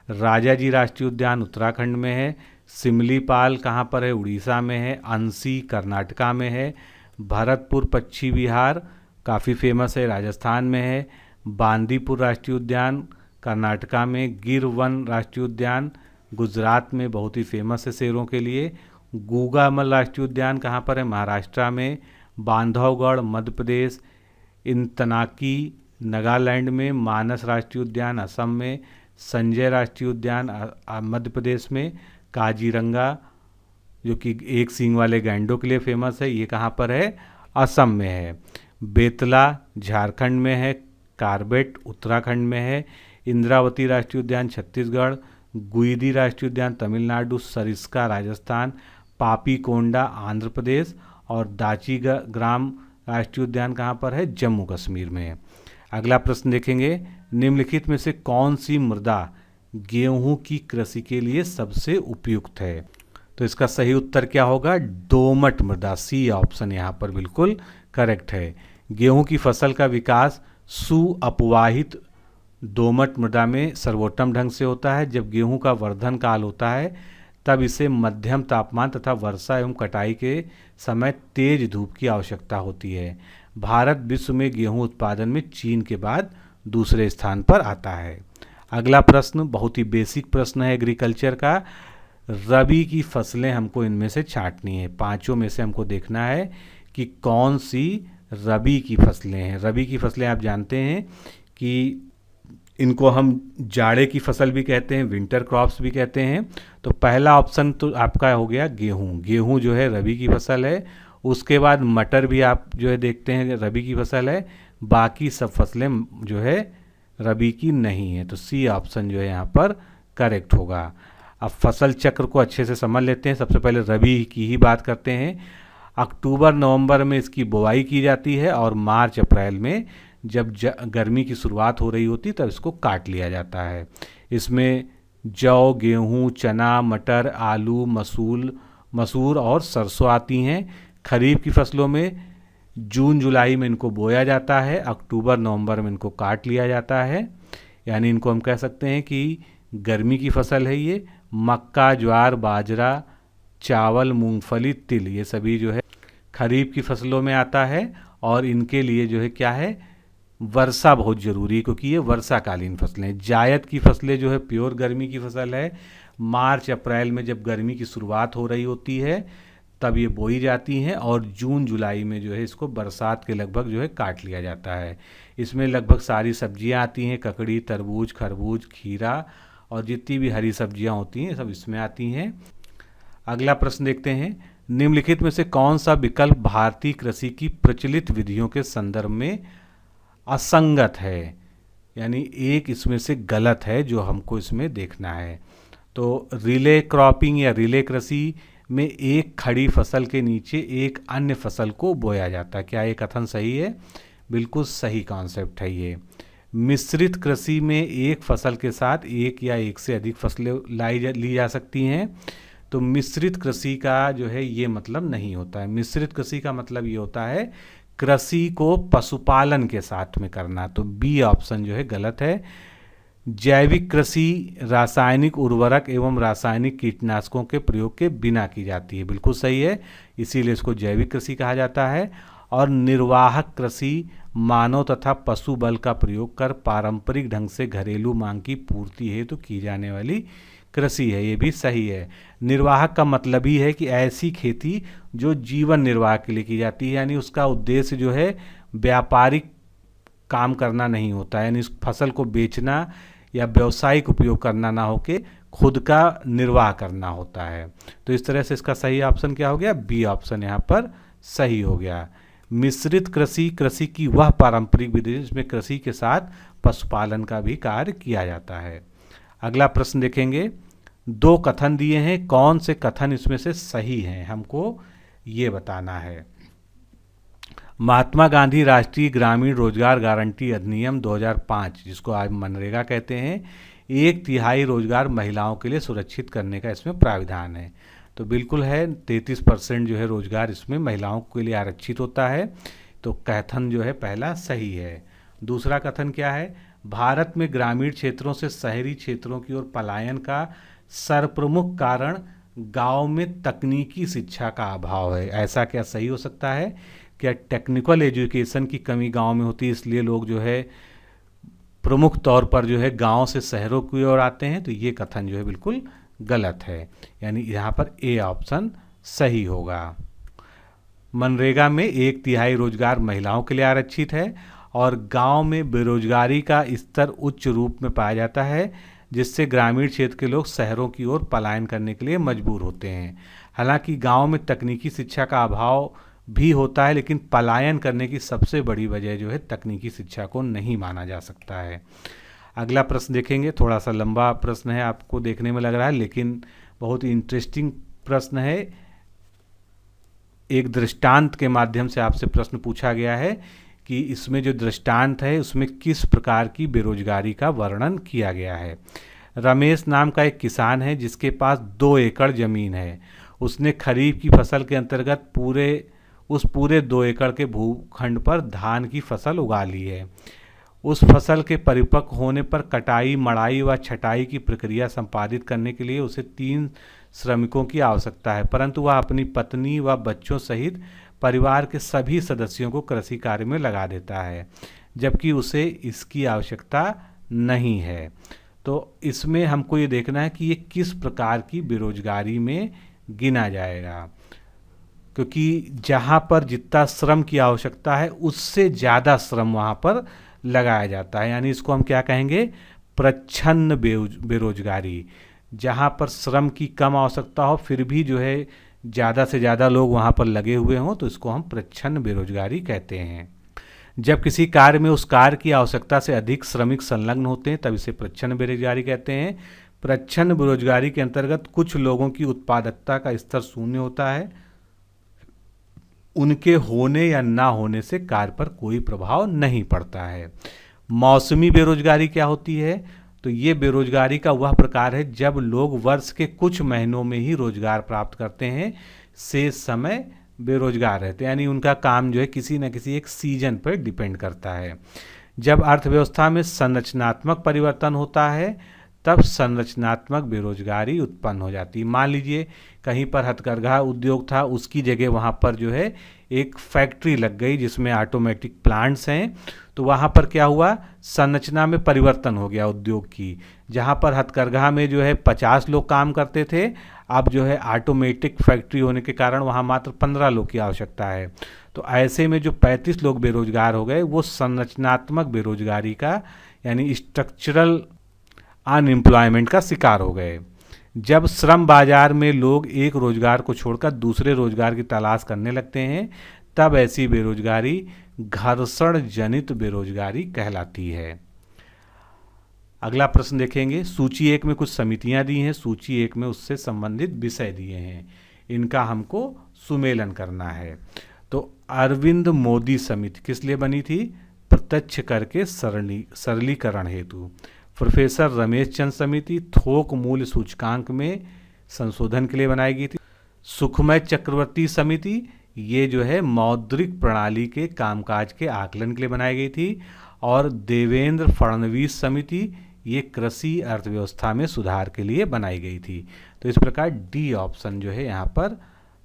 राजाजी राष्ट्रीय उद्यान उत्तराखंड में है। सिमलीपाल कहाँ पर है? उड़ीसा में है। अंसी कर्नाटका में है। भरतपुर पश्चिमी बिहार काफ़ी फेमस है, राजस्थान में है। बांदीपुर राष्ट्रीय उद्यान कर्नाटका में। गिर वन राष्ट्रीय उद्यान गुजरात में बहुत ही फेमस है शेरों के लिए। गूगामल राष्ट्रीय उद्यान कहाँ पर है? महाराष्ट्र में। बांधवगढ़ मध्य प्रदेश। इंतनाकी नागालैंड में। मानस राष्ट्रीय उद्यान असम में। संजय राष्ट्रीय उद्यान मध्य प्रदेश में। काजीरंगा जो कि एक सींग वाले गैंडों के लिए फेमस है, ये कहाँ पर है? असम में है। बेतला झारखंड में है। कार्बेट उत्तराखंड में है। इंद्रावती राष्ट्रीय उद्यान छत्तीसगढ़। गुइदी राष्ट्रीय उद्यान तमिलनाडु। सरिस्का राजस्थान। पापीकोंडा आंध्र प्रदेश। और दाची ग्राम राष्ट्रीय उद्यान कहाँ पर है? जम्मू कश्मीर में। अगला प्रश्न देखेंगे, निम्नलिखित में से कौन सी मृदा गेहूं की कृषि के लिए सबसे उपयुक्त है? तो इसका सही उत्तर क्या होगा? दोमट मृदा। सी ऑप्शन यहाँ पर बिल्कुल करेक्ट है। गेहूं की फसल का विकास सुअपवाहित दोमट मृदा में सर्वोत्तम ढंग से होता है। जब गेहूं का वर्धन काल होता है तब इसे मध्यम तापमान तथा वर्षा एवं कटाई के समय तेज धूप की आवश्यकता होती है। भारत विश्व में गेहूं उत्पादन में चीन के बाद दूसरे स्थान पर आता है। अगला प्रश्न बहुत ही बेसिक प्रश्न है एग्रीकल्चर का। रबी की फसलें हमको इनमें से छांटनी है, पांचों में से हमको देखना है कि कौन सी रबी की फसलें हैं। रबी की फसलें आप जानते हैं कि इनको हम जाड़े की फसल भी कहते हैं, विंटर क्रॉप्स भी कहते हैं। तो पहला ऑप्शन तो आपका हो गया गेहूं। गेहूं जो है रबी की फसल है। उसके बाद मटर भी आप जो है देखते हैं रबी की फसल है। बाकी सब फसलें जो है रबी की नहीं है। तो सी ऑप्शन जो है यहाँ पर करेक्ट होगा। अब फसल चक्र को अच्छे से समझ लेते हैं। सबसे पहले रबी की ही बात करते हैं। अक्टूबर नवंबर में इसकी बुवाई की जाती है और मार्च अप्रैल में जब गर्मी की शुरुआत हो रही होती तब इसको काट लिया जाता है। इसमें जौ, गेहूँ, चना, मटर, आलू, मसूर और सरसों आती हैं। खरीफ की फसलों में जून जुलाई में इनको बोया जाता है, अक्टूबर नवंबर में इनको काट लिया जाता है। यानी इनको हम कह सकते हैं कि गर्मी की फसल है ये। मक्का, ज्वार, बाजरा, चावल, मूंगफली, तिल ये सभी जो है खरीफ की फसलों में आता है। और इनके लिए जो है क्या है, वर्षा बहुत ज़रूरी है क्योंकि ये वर्षाकालीन फसलें। जायद की फसलें जो है प्योर गर्मी की फसल है। मार्च अप्रैल में जब गर्मी की शुरुआत हो रही होती है तब ये बोई जाती हैं और जून जुलाई में जो है इसको बरसात के लगभग जो है काट लिया जाता है। इसमें लगभग सारी सब्जियां आती हैं, ककड़ी, तरबूज, खरबूज, खीरा और जितनी भी हरी सब्जियां होती हैं सब इसमें आती हैं। अगला प्रश्न देखते हैं। निम्नलिखित में से कौन सा विकल्प भारतीय कृषि की प्रचलित विधियों के संदर्भ में असंगत है, यानी एक इसमें से गलत है जो हमको इसमें देखना है। तो रिले क्रॉपिंग या रिले कृषि में एक खड़ी फसल के नीचे एक अन्य फसल को बोया जाता है। क्या ये कथन सही है? बिल्कुल सही कॉन्सेप्ट है ये। मिश्रित कृषि में एक फसल के साथ एक या एक से अधिक फसलें ली जा सकती हैं। तो मिश्रित कृषि का जो है ये मतलब नहीं होता है। मिश्रित कृषि का मतलब ये होता है कृषि को पशुपालन के साथ में करना। तो बी ऑप्शन जो है गलत है। जैविक कृषि रासायनिक उर्वरक एवं रासायनिक कीटनाशकों के प्रयोग के बिना की जाती है, बिल्कुल सही है, इसीलिए इसको जैविक कृषि कहा जाता है। और निर्वाहक कृषि मानव तथा पशु बल का प्रयोग कर पारंपरिक ढंग से घरेलू मांग की पूर्ति हेतु की जाने वाली कृषि है, ये भी सही है। निर्वाहक का मतलब ही है कि ऐसी खेती जो जीवन निर्वाह के लिए की जाती है, यानी उसका उद्देश्य जो है व्यापारिक काम करना नहीं होता है, यानी इस फसल को बेचना या व्यावसायिक उपयोग करना ना होके खुद का निर्वाह करना होता है। तो इस तरह से इसका सही ऑप्शन क्या हो गया? बी ऑप्शन यहाँ पर सही हो गया। मिश्रित कृषि कृषि की वह पारंपरिक विधि जिसमें कृषि के साथ पशुपालन का भी कार्य किया जाता है। अगला प्रश्न देखेंगे। दो कथन दिए हैं, कौन से कथन इसमें से सही हैं हमको ये बताना है। महात्मा गांधी राष्ट्रीय ग्रामीण रोजगार गारंटी अधिनियम 2005, जिसको आज मनरेगा कहते हैं, 1/3 रोजगार महिलाओं के लिए सुरक्षित करने का इसमें प्राविधान है। तो बिल्कुल है, 33% जो है रोजगार इसमें महिलाओं के लिए आरक्षित होता है। तो कथन जो है पहला सही है। दूसरा कथन क्या है? भारत में ग्रामीण क्षेत्रों से शहरी क्षेत्रों की ओर पलायन का सर्वप्रमुख कारण गांव में तकनीकी शिक्षा का अभाव है। ऐसा क्या सही हो सकता है? क्या टेक्निकल एजुकेशन की कमी गांव में होती है इसलिए लोग जो है प्रमुख तौर पर जो है गांव से शहरों की ओर आते हैं? तो ये कथन जो है बिल्कुल गलत है, यानी यहाँ पर ए ऑप्शन सही होगा। मनरेगा में 1/3 रोजगार महिलाओं के लिए आरक्षित है और गांव में बेरोजगारी का स्तर उच्च रूप में पाया जाता है, जिससे ग्रामीण क्षेत्र के लोग शहरों की ओर पलायन करने के लिए मजबूर होते हैं। हालांकि गांव में तकनीकी शिक्षा का अभाव भी होता है, लेकिन पलायन करने की सबसे बड़ी वजह जो है तकनीकी शिक्षा को नहीं माना जा सकता है। अगला प्रश्न देखेंगे। थोड़ा सा लंबा प्रश्न है, आपको देखने में लग रहा है, लेकिन बहुत ही इंटरेस्टिंग प्रश्न है। एक दृष्टांत के माध्यम से आपसे प्रश्न पूछा गया है कि इसमें जो दृष्टांत है उसमें किस प्रकार की बेरोजगारी का वर्णन किया गया है। रमेश नाम का एक किसान है जिसके पास 2 एकड़ जमीन है। उसने खरीफ की फसल के अंतर्गत पूरे 2 एकड़ के भूखंड पर धान की फसल उगा ली है। उस फसल के परिपक्व होने पर कटाई, मड़ाई व छटाई की प्रक्रिया संपादित करने के लिए उसे 3 श्रमिकों की आवश्यकता है, परंतु वह अपनी पत्नी व बच्चों सहित परिवार के सभी सदस्यों को कृषि कार्य में लगा देता है, जबकि उसे इसकी आवश्यकता नहीं है। तो इसमें हमको ये देखना है कि ये किस प्रकार की बेरोजगारी में गिना जाएगा, क्योंकि जहाँ पर जितना श्रम की आवश्यकता है उससे ज़्यादा श्रम वहाँ पर लगाया जाता है, यानी इसको हम क्या कहेंगे, प्रच्छन्न बेरोजगारी। जहाँ पर श्रम की कम आवश्यकता हो फिर भी जो है ज़्यादा से ज़्यादा लोग वहाँ पर लगे हुए हों तो इसको हम प्रच्छन्न बेरोजगारी कहते हैं। जब किसी कार्य में उस कार्य की आवश्यकता से अधिक श्रमिक संलग्न होते हैं तब इसे प्रच्छन्न बेरोजगारी कहते हैं। प्रच्छन्न बेरोजगारी के अंतर्गत कुछ लोगों की उत्पादकता का स्तर शून्य होता है, उनके होने या ना होने से कार्य पर कोई प्रभाव नहीं पड़ता है। मौसमी बेरोजगारी क्या होती है, तो ये बेरोजगारी का वह प्रकार है जब लोग वर्ष के कुछ महीनों में ही रोजगार प्राप्त करते हैं, शेष समय बेरोजगार रहते हैं, यानी उनका काम जो है किसी न किसी एक सीजन पर डिपेंड करता है। जब अर्थव्यवस्था में संरचनात्मक परिवर्तन होता है तब संरचनात्मक बेरोजगारी उत्पन्न हो जाती है। मान लीजिए कहीं पर हथकरघा उद्योग था, उसकी जगह वहाँ पर जो है एक फैक्ट्री लग गई जिसमें ऑटोमेटिक प्लांट्स हैं, तो वहाँ पर क्या हुआ, संरचना में परिवर्तन हो गया उद्योग की। जहाँ पर हथकरघा में जो है 50 लोग काम करते थे, अब जो है ऑटोमेटिक फैक्ट्री होने के कारण वहाँ मात्र 15 लोग की आवश्यकता है। तो ऐसे में जो 35 लोग बेरोजगार हो गए वो संरचनात्मक बेरोजगारी का यानी स्ट्रक्चरल अनएम्प्लॉयमेंट का शिकार हो गए। जब श्रम बाजार में लोग एक रोजगार को छोड़कर दूसरे रोजगार की तलाश करने लगते हैं तब ऐसी बेरोजगारी घर्षण जनित बेरोजगारी कहलाती है। अगला प्रश्न देखेंगे। सूची 1 में कुछ समितियां दी हैं, सूची 1 में उससे संबंधित विषय दिए हैं, इनका हमको सुमेलन करना है। तो अरविंद मोदी समिति किस लिए बनी थी, प्रत्यक्ष कर के सरलीकरण हेतु। प्रोफेसर रमेश चंद समिति थोक मूल्य सूचकांक में संशोधन के लिए बनाई गई थी। सुखमय चक्रवर्ती समिति ये जो है मौद्रिक प्रणाली के कामकाज के आकलन के लिए बनाई गई थी। और देवेंद्र फडणवीस समिति ये कृषि अर्थव्यवस्था में सुधार के लिए बनाई गई थी। तो इस प्रकार डी ऑप्शन जो है यहाँ पर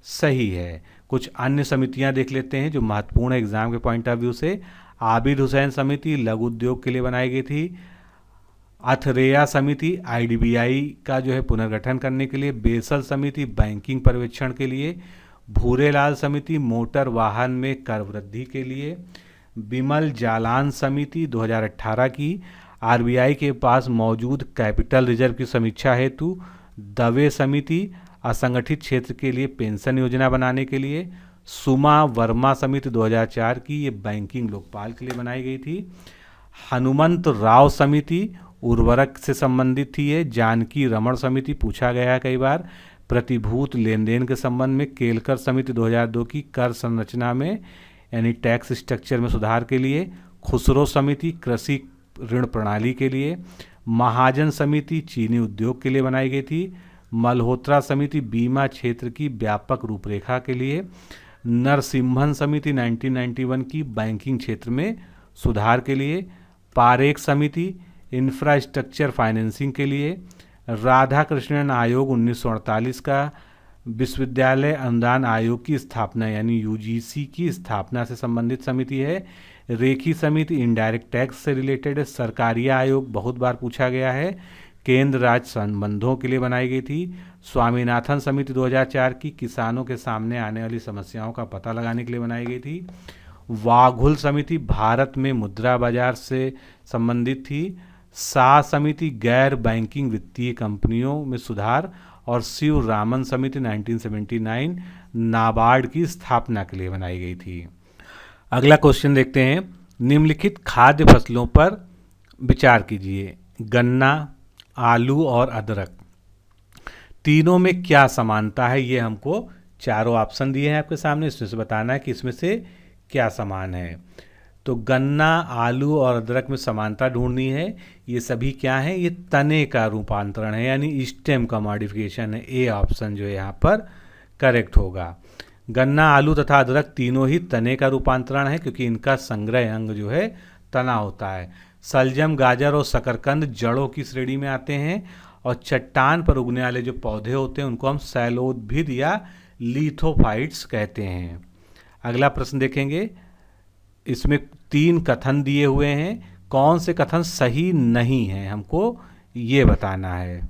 सही है। कुछ अन्य समितियाँ देख लेते हैं जो महत्वपूर्ण एग्जाम के पॉइंट ऑफ व्यू से। आबिद हुसैन समिति लघु उद्योग के लिए बनाई गई थी। अथरेया समिति आईडीबीआई का जो है पुनर्गठन करने के लिए। बेसल समिति बैंकिंग पर्यवेक्षण के लिए। भूरेलाल समिति मोटर वाहन में कर वृद्धि के लिए। बिमल जालान समिति 2018 की आरबीआई के पास मौजूद कैपिटल रिजर्व की समीक्षा हेतु। दवे समिति असंगठित क्षेत्र के लिए पेंशन योजना बनाने के लिए। सुमा वर्मा समिति 2004 की ये बैंकिंग लोकपाल के लिए बनाई गई थी। हनुमंत राव समिति उर्वरक से संबंधित थी। ये जानकी रमण समिति पूछा गया है कई बार प्रतिभूत लेन देन के संबंध में। केलकर समिति 2002 की कर संरचना में यानी टैक्स स्ट्रक्चर में सुधार के लिए। खुसरो समिति कृषि ऋण प्रणाली के लिए। महाजन समिति चीनी उद्योग के लिए बनाई गई थी। मल्होत्रा समिति बीमा क्षेत्र की व्यापक रूपरेखा के लिए। नरसिम्हन समिति 1991 की बैंकिंग क्षेत्र में सुधार के लिए। पारेख समिति इंफ्रास्ट्रक्चर फाइनेंसिंग के लिए। राधा कृष्णन आयोग 1948 का विश्वविद्यालय अनुदान आयोग की स्थापना यानी यूजीसी की स्थापना से संबंधित समिति है। रेखी समिति इनडायरेक्ट टैक्स से रिलेटेड है। सरकारी आयोग बहुत बार पूछा गया है, केंद्र राज्य संबंधों के लिए बनाई गई थी। स्वामीनाथन समिति 2004 की किसानों के सामने आने वाली समस्याओं का पता लगाने के लिए बनाई गई थी। वाघुल समिति भारत में मुद्रा बाजार से संबंधित थी। शाह समिति गैर बैंकिंग वित्तीय कंपनियों में सुधार। और शिव रामन समिति 1979 नाबार्ड की स्थापना के लिए बनाई गई थी। अगला क्वेश्चन देखते हैं। निम्नलिखित खाद्य फसलों पर विचार कीजिए। गन्ना, आलू और अदरक तीनों में क्या समानता है, ये हमको चारों ऑप्शन दिए हैं आपके सामने, इसमें से बताना है कि इसमें से क्या समान है। तो गन्ना, आलू और अदरक में समानता ढूंढनी है। ये सभी क्या है, ये तने का रूपांतरण है यानी स्टेम का मॉडिफिकेशन है। ए ऑप्शन जो है यहाँ पर करेक्ट होगा। गन्ना, आलू तथा अदरक तीनों ही तने का रूपांतरण है क्योंकि इनका संग्रह अंग जो है तना होता है। सलजम, गाजर और शकरकंद जड़ों की श्रेणी में आते हैं और चट्टान पर उगने वाले जो पौधे होते हैं उनको हम शैलोद्भिद या लिथोफाइट्स कहते हैं। अगला प्रश्न देखेंगे। इसमें 3 कथन दिए हुए हैं, कौन से कथन सही नहीं हैं हमको ये बताना है।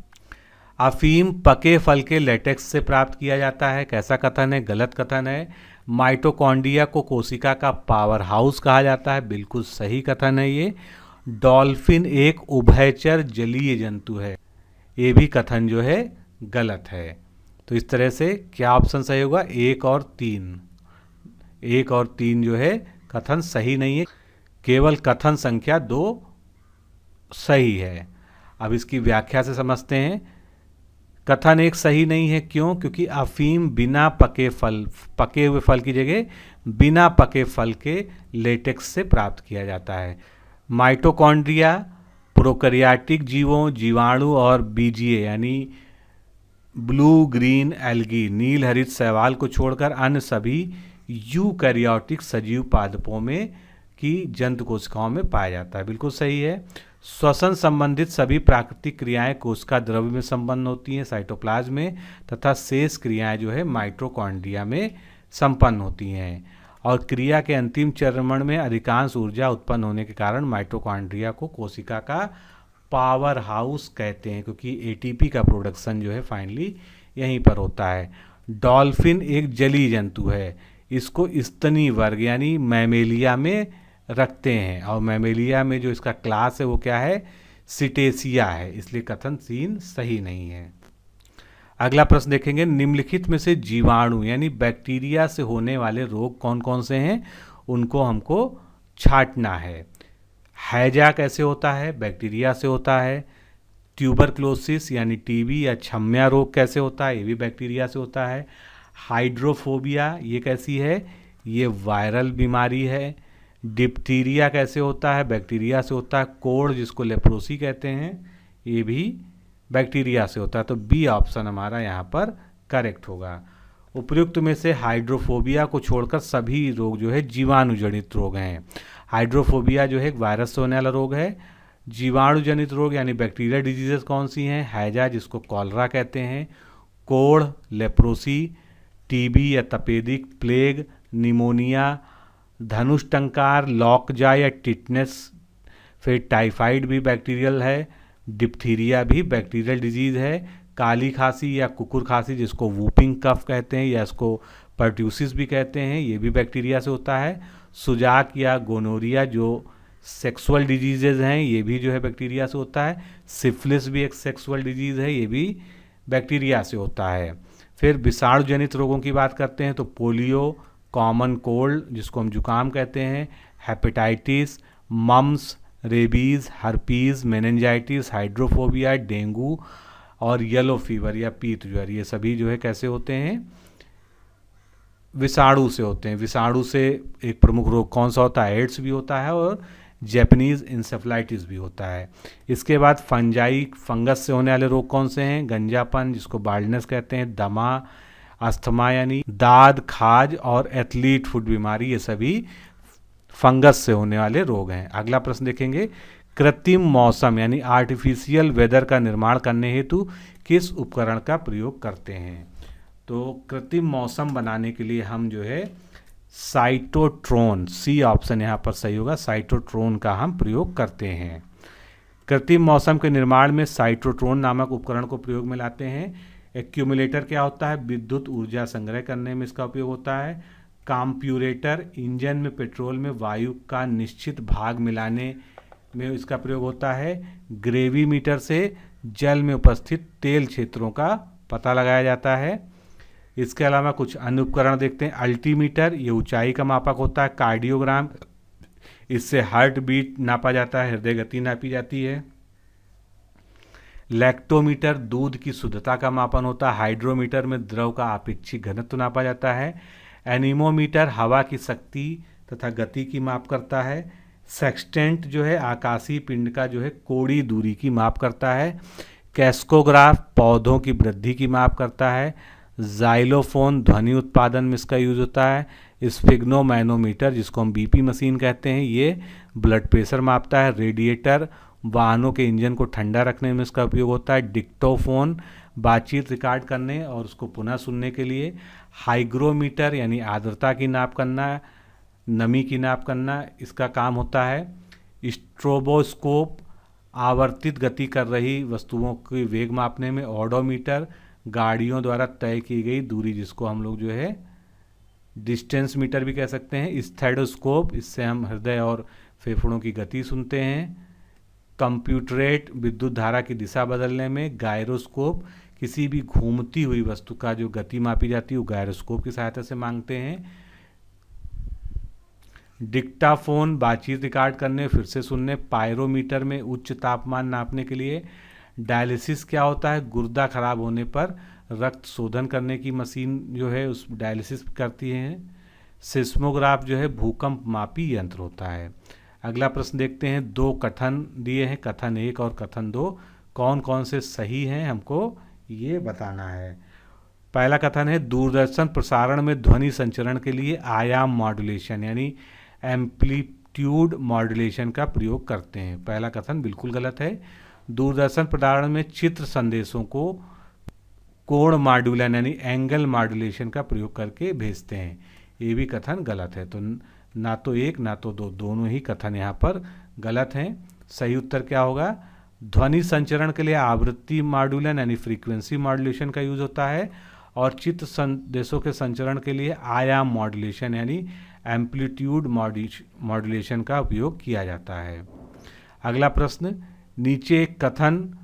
अफीम पके फल के लेटेक्स से प्राप्त किया जाता है, कैसा कथन है? गलत कथन है। माइटोकॉन्ड्रिया को कोशिका का पावर हाउस कहा जाता है, बिल्कुल सही कथन है ये। डॉल्फिन एक उभयचर जलीय जंतु है, ये भी कथन जो है गलत है। तो इस तरह से क्या ऑप्शन सही होगा? एक और तीन। एक और तीन जो है कथन सही नहीं है, केवल कथन संख्या 2 सही है। अब इसकी व्याख्या से समझते हैं। कथन एक सही नहीं है, क्यों? क्योंकि अफीम बिना पके हुए फल की जगह बिना पके फल के लेटेक्स से प्राप्त किया जाता है। माइटोकॉन्ड्रिया प्रोकैरियोटिक जीवों, जीवाणु और बीजीय यानी ब्लू ग्रीन एल्गी नील हरित शैवाल को छोड़कर अन्य सभी यूकैरियोटिक सजीव पादपों में की जंतु कोशिकाओं में पाया जाता है, बिल्कुल सही है। श्वसन संबंधित सभी प्राकृतिक क्रियाएं कोशिका द्रव्य में संपन्न होती हैं, साइटोप्लाज्म में, तथा शेष क्रियाएं जो है माइटोकॉन्ड्रिया में संपन्न होती हैं। और क्रिया के अंतिम चरण में अधिकांश ऊर्जा उत्पन्न होने के कारण माइटोकॉन्ड्रिया को कोशिका का पावर हाउस कहते हैं, क्योंकि एटीपी का प्रोडक्शन जो है फाइनली यहीं पर होता है। डॉल्फिन एक जलीय जंतु है, इसको स्तनी वर्ग यानी मैमेलिया में रखते हैं, और मैमेलिया में जो इसका क्लास है वो क्या है? सिटेसिया है, इसलिए कथन 3 सही नहीं है। अगला प्रश्न देखेंगे, निम्नलिखित में से जीवाणु यानी बैक्टीरिया से होने वाले रोग कौन कौन से हैं, उनको हमको छांटना है। हैजा कैसे होता है? बैक्टीरिया से होता है। ट्यूबरक्लोसिस यानी टीबी या छम्या रोग कैसे होता है? ये भी बैक्टीरिया से होता है। हाइड्रोफोबिया ये कैसी है? ये वायरल बीमारी है। डिप्थीरिया कैसे होता है? बैक्टीरिया से होता है। कोढ़ जिसको लेप्रोसी कहते हैं, ये भी बैक्टीरिया से होता है। तो बी ऑप्शन हमारा यहाँ पर करेक्ट होगा। उपर्युक्त में से हाइड्रोफोबिया को छोड़कर सभी रोग जो है जीवाणु जनित रोग हैं। हाइड्रोफोबिया जो है एक वायरस से होने वाला रोग है। जीवाणु जनित रोग यानी बैक्टीरियल डिजीजेस कौन सी हैं? हैजा जिसको कॉलरा कहते हैं, कोढ़, लेप्रोसी, टीबी या तपेदिक, प्लेग, निमोनिया, धनुष टंकार, लॉकजा या टिटनेस, फिर टाइफाइड भी बैक्टीरियल है, डिप्थीरिया भी बैक्टीरियल डिजीज है, काली खांसी या कुकुर खांसी जिसको वूपिंग कफ कहते हैं या इसको पर्ट्यूसिस भी कहते हैं, ये भी बैक्टीरिया से होता है। सुजाक या गोनोरिया जो सेक्सुअल डिजीजेज हैं, ये भी जो है बैक्टीरिया से होता है। सिफिलिस भी एक सेक्सुअल डिजीज है, ये भी बैक्टीरिया से होता है। फिर विषाणु जनित रोगों की बात करते हैं तो पोलियो, कॉमन कोल्ड जिसको हम जुकाम कहते हैं, hepatitis, mumps, rabies, herpes, meningitis, hydrophobia, dengue और येलो फीवर या पीत ज्वर, ये सभी जो है कैसे होते हैं? विषाणु से होते हैं। विषाणु से एक प्रमुख रोग कौन सा होता है? एड्स भी होता है और जैपनीज़ इंसेफ्लाइटिस भी होता है। इसके बाद फंगस से होने वाले रोग कौन से हैं? गंजापन जिसको बाल्डनेस कहते हैं, दमा, अस्थमा यानी दाद, खाज और एथलीट फुट बीमारी, ये सभी फंगस से होने वाले रोग हैं। अगला प्रश्न देखेंगे, कृत्रिम मौसम यानी आर्टिफिशियल वेदर का निर्माण करने हेतु किस उपकरण का प्रयोग करते हैं? तो कृत्रिम मौसम बनाने के लिए हम जो है साइटोट्रोन, सी ऑप्शन यहाँ पर सही होगा, साइटोट्रोन का हम प्रयोग करते हैं। कृत्रिम मौसम के निर्माण में साइटोट्रोन नामक उपकरण को प्रयोग में लाते हैं। एक्यूमुलेटर क्या होता है? विद्युत ऊर्जा संग्रह करने में इसका उपयोग होता है। कॉम्प्यूरेटर इंजन में पेट्रोल में वायु का निश्चित भाग मिलाने में इसका प्रयोग होता है। ग्रेविमीटर से जल में उपस्थित तेल क्षेत्रों का पता लगाया जाता है। इसके अलावा कुछ अन्य उपकरण देखते हैं। अल्टीमीटर ये ऊंचाई का मापक होता है। कार्डियोग्राम इससे हार्ट बीट नापा जाता है, हृदय गति नापी जाती है। लैक्टोमीटर दूध की शुद्धता का मापन होता है। हाइड्रोमीटर में द्रव का आपेक्षिक घनत्व नापा जाता है। एनीमोमीटर हवा की शक्ति तथा गति की माप करता है। सेक्सटेंट जो है आकाशीय पिंड का जो है कोणीय दूरी की माप करता है। कैस्कोग्राफ पौधों की वृद्धि की माप करता है। जाइलोफोन ध्वनि उत्पादन में इसका यूज होता है। स्फिग्नोमैनोमीटर जिसको हम बीपी मशीन कहते हैं, ये ब्लड प्रेशर मापता है। रेडिएटर वाहनों के इंजन को ठंडा रखने में इसका उपयोग होता है। डिक्टोफोन बातचीत रिकॉर्ड करने और उसको पुनः सुनने के लिए। हाइग्रोमीटर यानी आर्द्रता की नाप करना, नमी की नाप करना, इसका काम होता है। स्ट्रोबोस्कोप आवर्तित गति कर रही वस्तुओं के वेग मापने में ओडोमीटर, गाड़ियों द्वारा तय की गई दूरी जिसको हम लोग जो है डिस्टेंस मीटर भी कह सकते हैं, स्टेथोस्कोप, इससे हम हृदय और फेफड़ों की गति सुनते हैं, कंप्यूटरेट, विद्युत धारा की दिशा बदलने में, गायरोस्कोप, किसी भी घूमती हुई वस्तु का जो गति मापी जाती है वो गायरोस्कोप की सहायता से मांगते हैं, डिक्टाफोन, बातचीत रिकॉर्ड करने फिर से सुनने, पायरोमीटर में उच्च तापमान नापने के लिए, डायलिसिस क्या होता है, गुर्दा खराब होने पर रक्त शोधन करने की मशीन जो है उस डायलिसिस करती है, सिस्मोग्राफ जो है भूकंप मापी यंत्र होता है। अगला प्रश्न देखते हैं, दो कथन दिए हैं, कथन 1 और कथन 2, कौन कौन से सही हैं हमको ये बताना है। पहला कथन है, दूरदर्शन प्रसारण में ध्वनि संचरण के लिए आयाम मॉड्यूलेशन यानी एम्पलीट्यूड मॉड्यूलेशन का प्रयोग करते हैं। पहला कथन बिल्कुल गलत है। दूरदर्शन प्रसारण में चित्र संदेशों को कोण मॉड्यूलन यानी एंगल मॉड्यूलेशन का प्रयोग करके भेजते हैं, ये भी कथन गलत है। तो ना तो 1 ना तो 2, दोनों ही कथन यहाँ पर गलत हैं। सही उत्तर क्या होगा, ध्वनि संचरण के लिए आवृत्ति मॉड्यूलन यानी फ्रीक्वेंसी मॉड्यूलेशन का यूज होता है और चित्र संदेशों के संचरण के लिए आयाम मॉड्यूलेशन यानी एम्पलीट्यूड मॉड्यूलेशन का उपयोग किया जाता है। अगला प्रश्न, नीचे एक कथन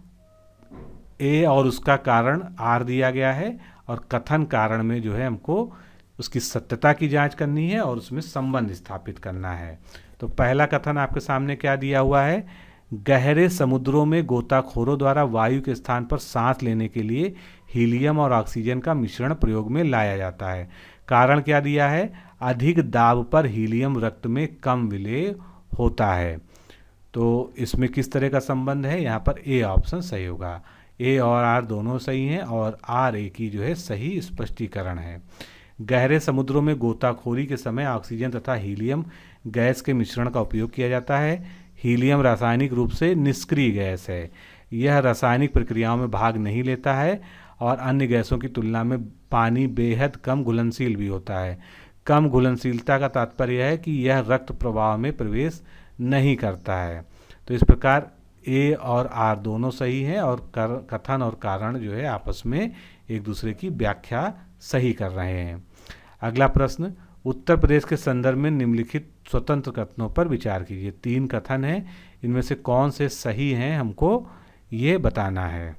ए और उसका कारण आर दिया गया है और कथन कारण में जो है हमको उसकी सत्यता की जांच करनी है और उसमें संबंध स्थापित करना है। तो पहला कथन आपके सामने क्या दिया हुआ है, गहरे समुद्रों में गोताखोरों द्वारा वायु के स्थान पर सांस लेने के लिए हीलियम और ऑक्सीजन का मिश्रण प्रयोग में लाया जाता है। कारण क्या दिया है, अधिक दाब पर हीलियम रक्त में कम विलेय होता है। तो इसमें किस तरह का संबंध है, यहाँ पर ए ऑप्शन सही होगा। ए और आर दोनों सही हैं और आर ए की जो है सही स्पष्टीकरण है। गहरे समुद्रों में गोताखोरी के समय ऑक्सीजन तथा हीलियम गैस के मिश्रण का उपयोग किया जाता है। हीलियम रासायनिक रूप से निष्क्रिय गैस है, यह रासायनिक प्रक्रियाओं में भाग नहीं लेता है और अन्य गैसों की तुलना में पानी बेहद कम घुलनशील भी होता है। कम घुलनशीलता का तात्पर्य है कि यह रक्त प्रवाह में प्रवेश नहीं करता है। तो इस प्रकार ए और आर दोनों सही हैं और कथन और कारण जो है आपस में एक दूसरे की व्याख्या सही कर रहे हैं। अगला प्रश्न, उत्तर प्रदेश के संदर्भ में निम्नलिखित स्वतंत्र कथनों पर विचार कीजिए। 3 कथन हैं, इनमें से कौन से सही हैं हमको ये बताना है।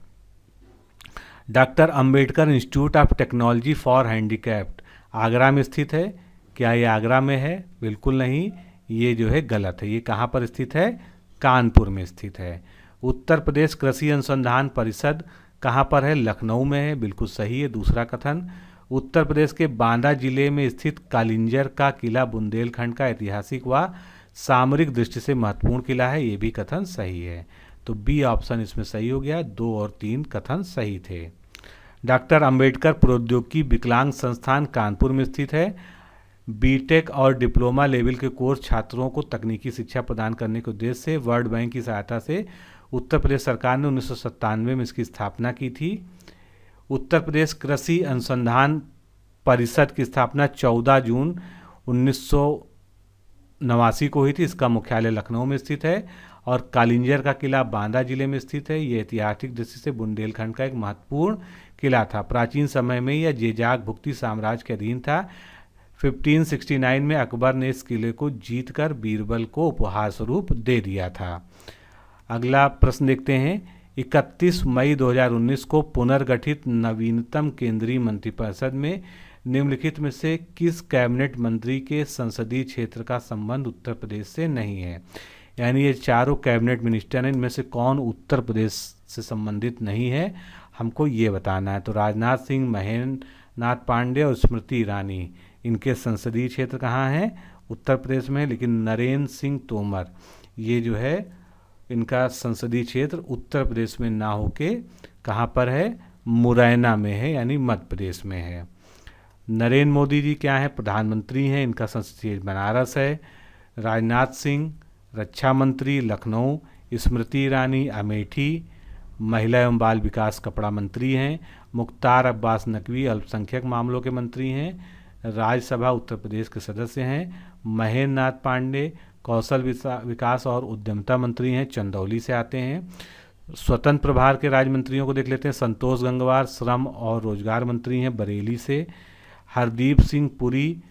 Doctor Ambedkar institute of technology for handicapped Agra में स्थित है, क्या ये आगरा में है? बिल्कुल नहीं, ये जो है गलत है। ये कहाँ पर स्थित है? कानपुर में स्थित है। उत्तर प्रदेश कृषि अनुसंधान परिषद कहाँ पर है? लखनऊ में है, बिल्कुल सही है दूसरा कथन। उत्तर प्रदेश के बांदा जिले में स्थित कालिंजर का किला बुंदेलखंड का ऐतिहासिक व सामरिक दृष्टि से महत्वपूर्ण किला है, ये भी कथन सही है। तो बी ऑप्शन इसमें सही हो गया, 2 और 3 कथन सही थे। डॉक्टर अंबेडकर प्रौद्योगिकी विकलांग संस्थान कानपुर में स्थित है। बीटेक और डिप्लोमा लेवल के कोर्स छात्रों को तकनीकी शिक्षा प्रदान करने के उद्देश्य से वर्ल्ड बैंक की सहायता से उत्तर प्रदेश सरकार ने 1997 में इसकी स्थापना की थी। उत्तर प्रदेश कृषि अनुसंधान परिषद की स्थापना 14 जून 1989 को हुई थी। इसका मुख्यालय लखनऊ में स्थित है और कालिंजर का किला बांदा जिले में स्थित है। ये ऐतिहासिक दृष्टि से बुंदेलखंड का एक महत्वपूर्ण किला था। प्राचीन समय में यह जेजाग भुक्ती साम्राज्य के अधीन था। 1569 में अकबर ने इस किले को जीतकर बीरबल को उपहार स्वरूप दे दिया था। अगला प्रश्न देखते हैं, 31 मई 2019 को पुनर्गठित नवीनतम केंद्रीय मंत्रिपरिषद में निम्नलिखित में से किस कैबिनेट मंत्री के संसदीय क्षेत्र का संबंध उत्तर प्रदेश से नहीं है? यानी ये चारों कैबिनेट मिनिस्टर हैं, इनमें से कौन उत्तर प्रदेश से संबंधित नहीं है हमको ये बताना है। तो राजनाथ सिंह, महेंद्र नाथ पांडे और स्मृति ईरानी, इनके संसदीय क्षेत्र कहाँ हैं? उत्तर प्रदेश में। लेकिन नरेंद्र सिंह तोमर ये जो है इनका संसदीय क्षेत्र उत्तर प्रदेश में ना होके कहाँ पर है? मुरैना में है, यानी मध्य प्रदेश में है। नरेंद्र मोदी जी क्या है? प्रधानमंत्री हैं, इनका संसदीय बनारस है। राजनाथ सिंह रक्षा मंत्री लखनऊ, स्मृति ईरानी अमेठी, महिला एवं बाल विकास कपड़ा मंत्री हैं। मुख्तार अब्बास नकवी अल्पसंख्यक मामलों के मंत्री हैं, राज्यसभा उत्तर प्रदेश के सदस्य हैं। महेंद्र नाथ पांडे कौशल विकास और उद्यमिता मंत्री हैं, चंदौली से आते हैं। स्वतंत्र प्रभार के राज्य मंत्रियों को देख लेते हैं। संतोष गंगवार श्रम और रोजगार मंत्री हैं, बरेली से। हरदीप सिंह पुरी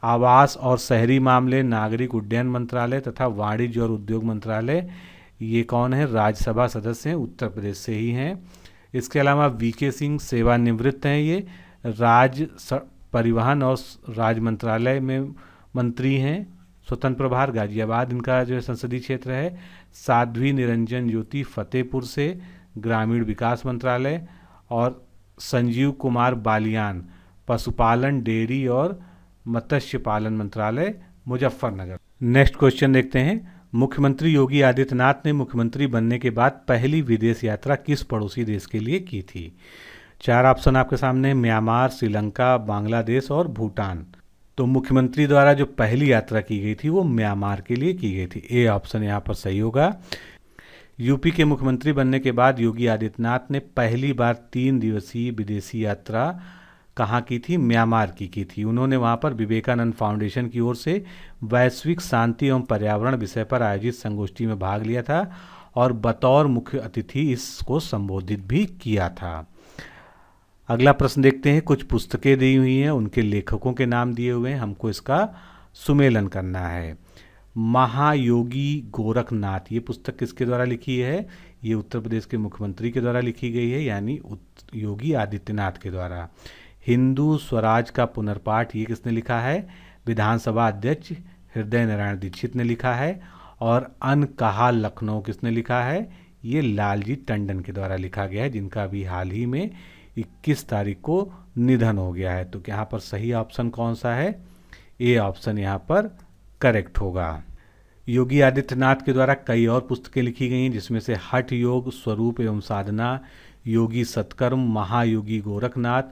आवास और शहरी मामले, नागरिक उड्डयन मंत्रालय तथा वाणिज्य और उद्योग मंत्रालय, ये कौन है? राज्यसभा सदस्य हैं, उत्तर प्रदेश से ही हैं। इसके अलावा वीके सिंह सेवानिवृत्त हैं, ये परिवहन और राज्य मंत्रालय में मंत्री हैं, स्वतंत्र प्रभार, गाजियाबाद इनका जो है संसदीय क्षेत्र है। साध्वी निरंजन ज्योति फतेहपुर से, ग्रामीण विकास मंत्रालय। और संजीव कुमार बालियान पशुपालन, डेयरी और मत्स्य पालन मंत्रालय, मुजफ्फरनगर। नेक्स्ट क्वेश्चन देखते हैं। मुख्यमंत्री योगी आदित्यनाथ ने मुख्यमंत्री बनने के बाद पहली विदेश यात्रा किस पड़ोसी देश के लिए की थी? 4 ऑप्शन आपके सामने, म्यांमार, श्रीलंका, बांग्लादेश और भूटान। तो मुख्यमंत्री द्वारा जो पहली यात्रा की गई थी वो म्यांमार के लिए की गई थी। ए ऑप्शन यहाँ पर सही होगा। यूपी के मुख्यमंत्री बनने के बाद योगी आदित्यनाथ ने पहली बार 3 दिवसीय विदेशी यात्रा कहाँ की थी? म्यांमार की थी। उन्होंने वहाँ पर विवेकानंद फाउंडेशन की ओर से वैश्विक शांति एवं पर्यावरण विषय पर आयोजित संगोष्ठी में भाग लिया था और बतौर मुख्य अतिथि इसको संबोधित भी किया था। अगला प्रश्न देखते हैं। कुछ पुस्तकें दी हुई हैं, उनके लेखकों के नाम दिए हुए हैं, हमको इसका सुमेलन करना है। महायोगी गोरखनाथ, ये पुस्तक किसके द्वारा लिखी है? ये उत्तर प्रदेश के मुख्यमंत्री के द्वारा लिखी गई है, यानी योगी आदित्यनाथ के द्वारा। हिंदू स्वराज का पुनर्पाठ, ये किसने लिखा है? विधानसभा अध्यक्ष हृदय नारायण दीक्षित ने लिखा है। और अनकहा लखनऊ किसने लिखा है? ये लालजी टंडन के द्वारा लिखा गया है, जिनका अभी हाल ही में 21 तारीख को निधन हो गया है। तो यहाँ पर सही ऑप्शन कौन सा है? ए ऑप्शन यहाँ पर करेक्ट होगा। योगी आदित्यनाथ के द्वारा कई और पुस्तकें लिखी गई हैं, जिसमें से हठ योग, स्वरूप एवं साधना, योगी सत्कर्म, महायोगी गोरखनाथ,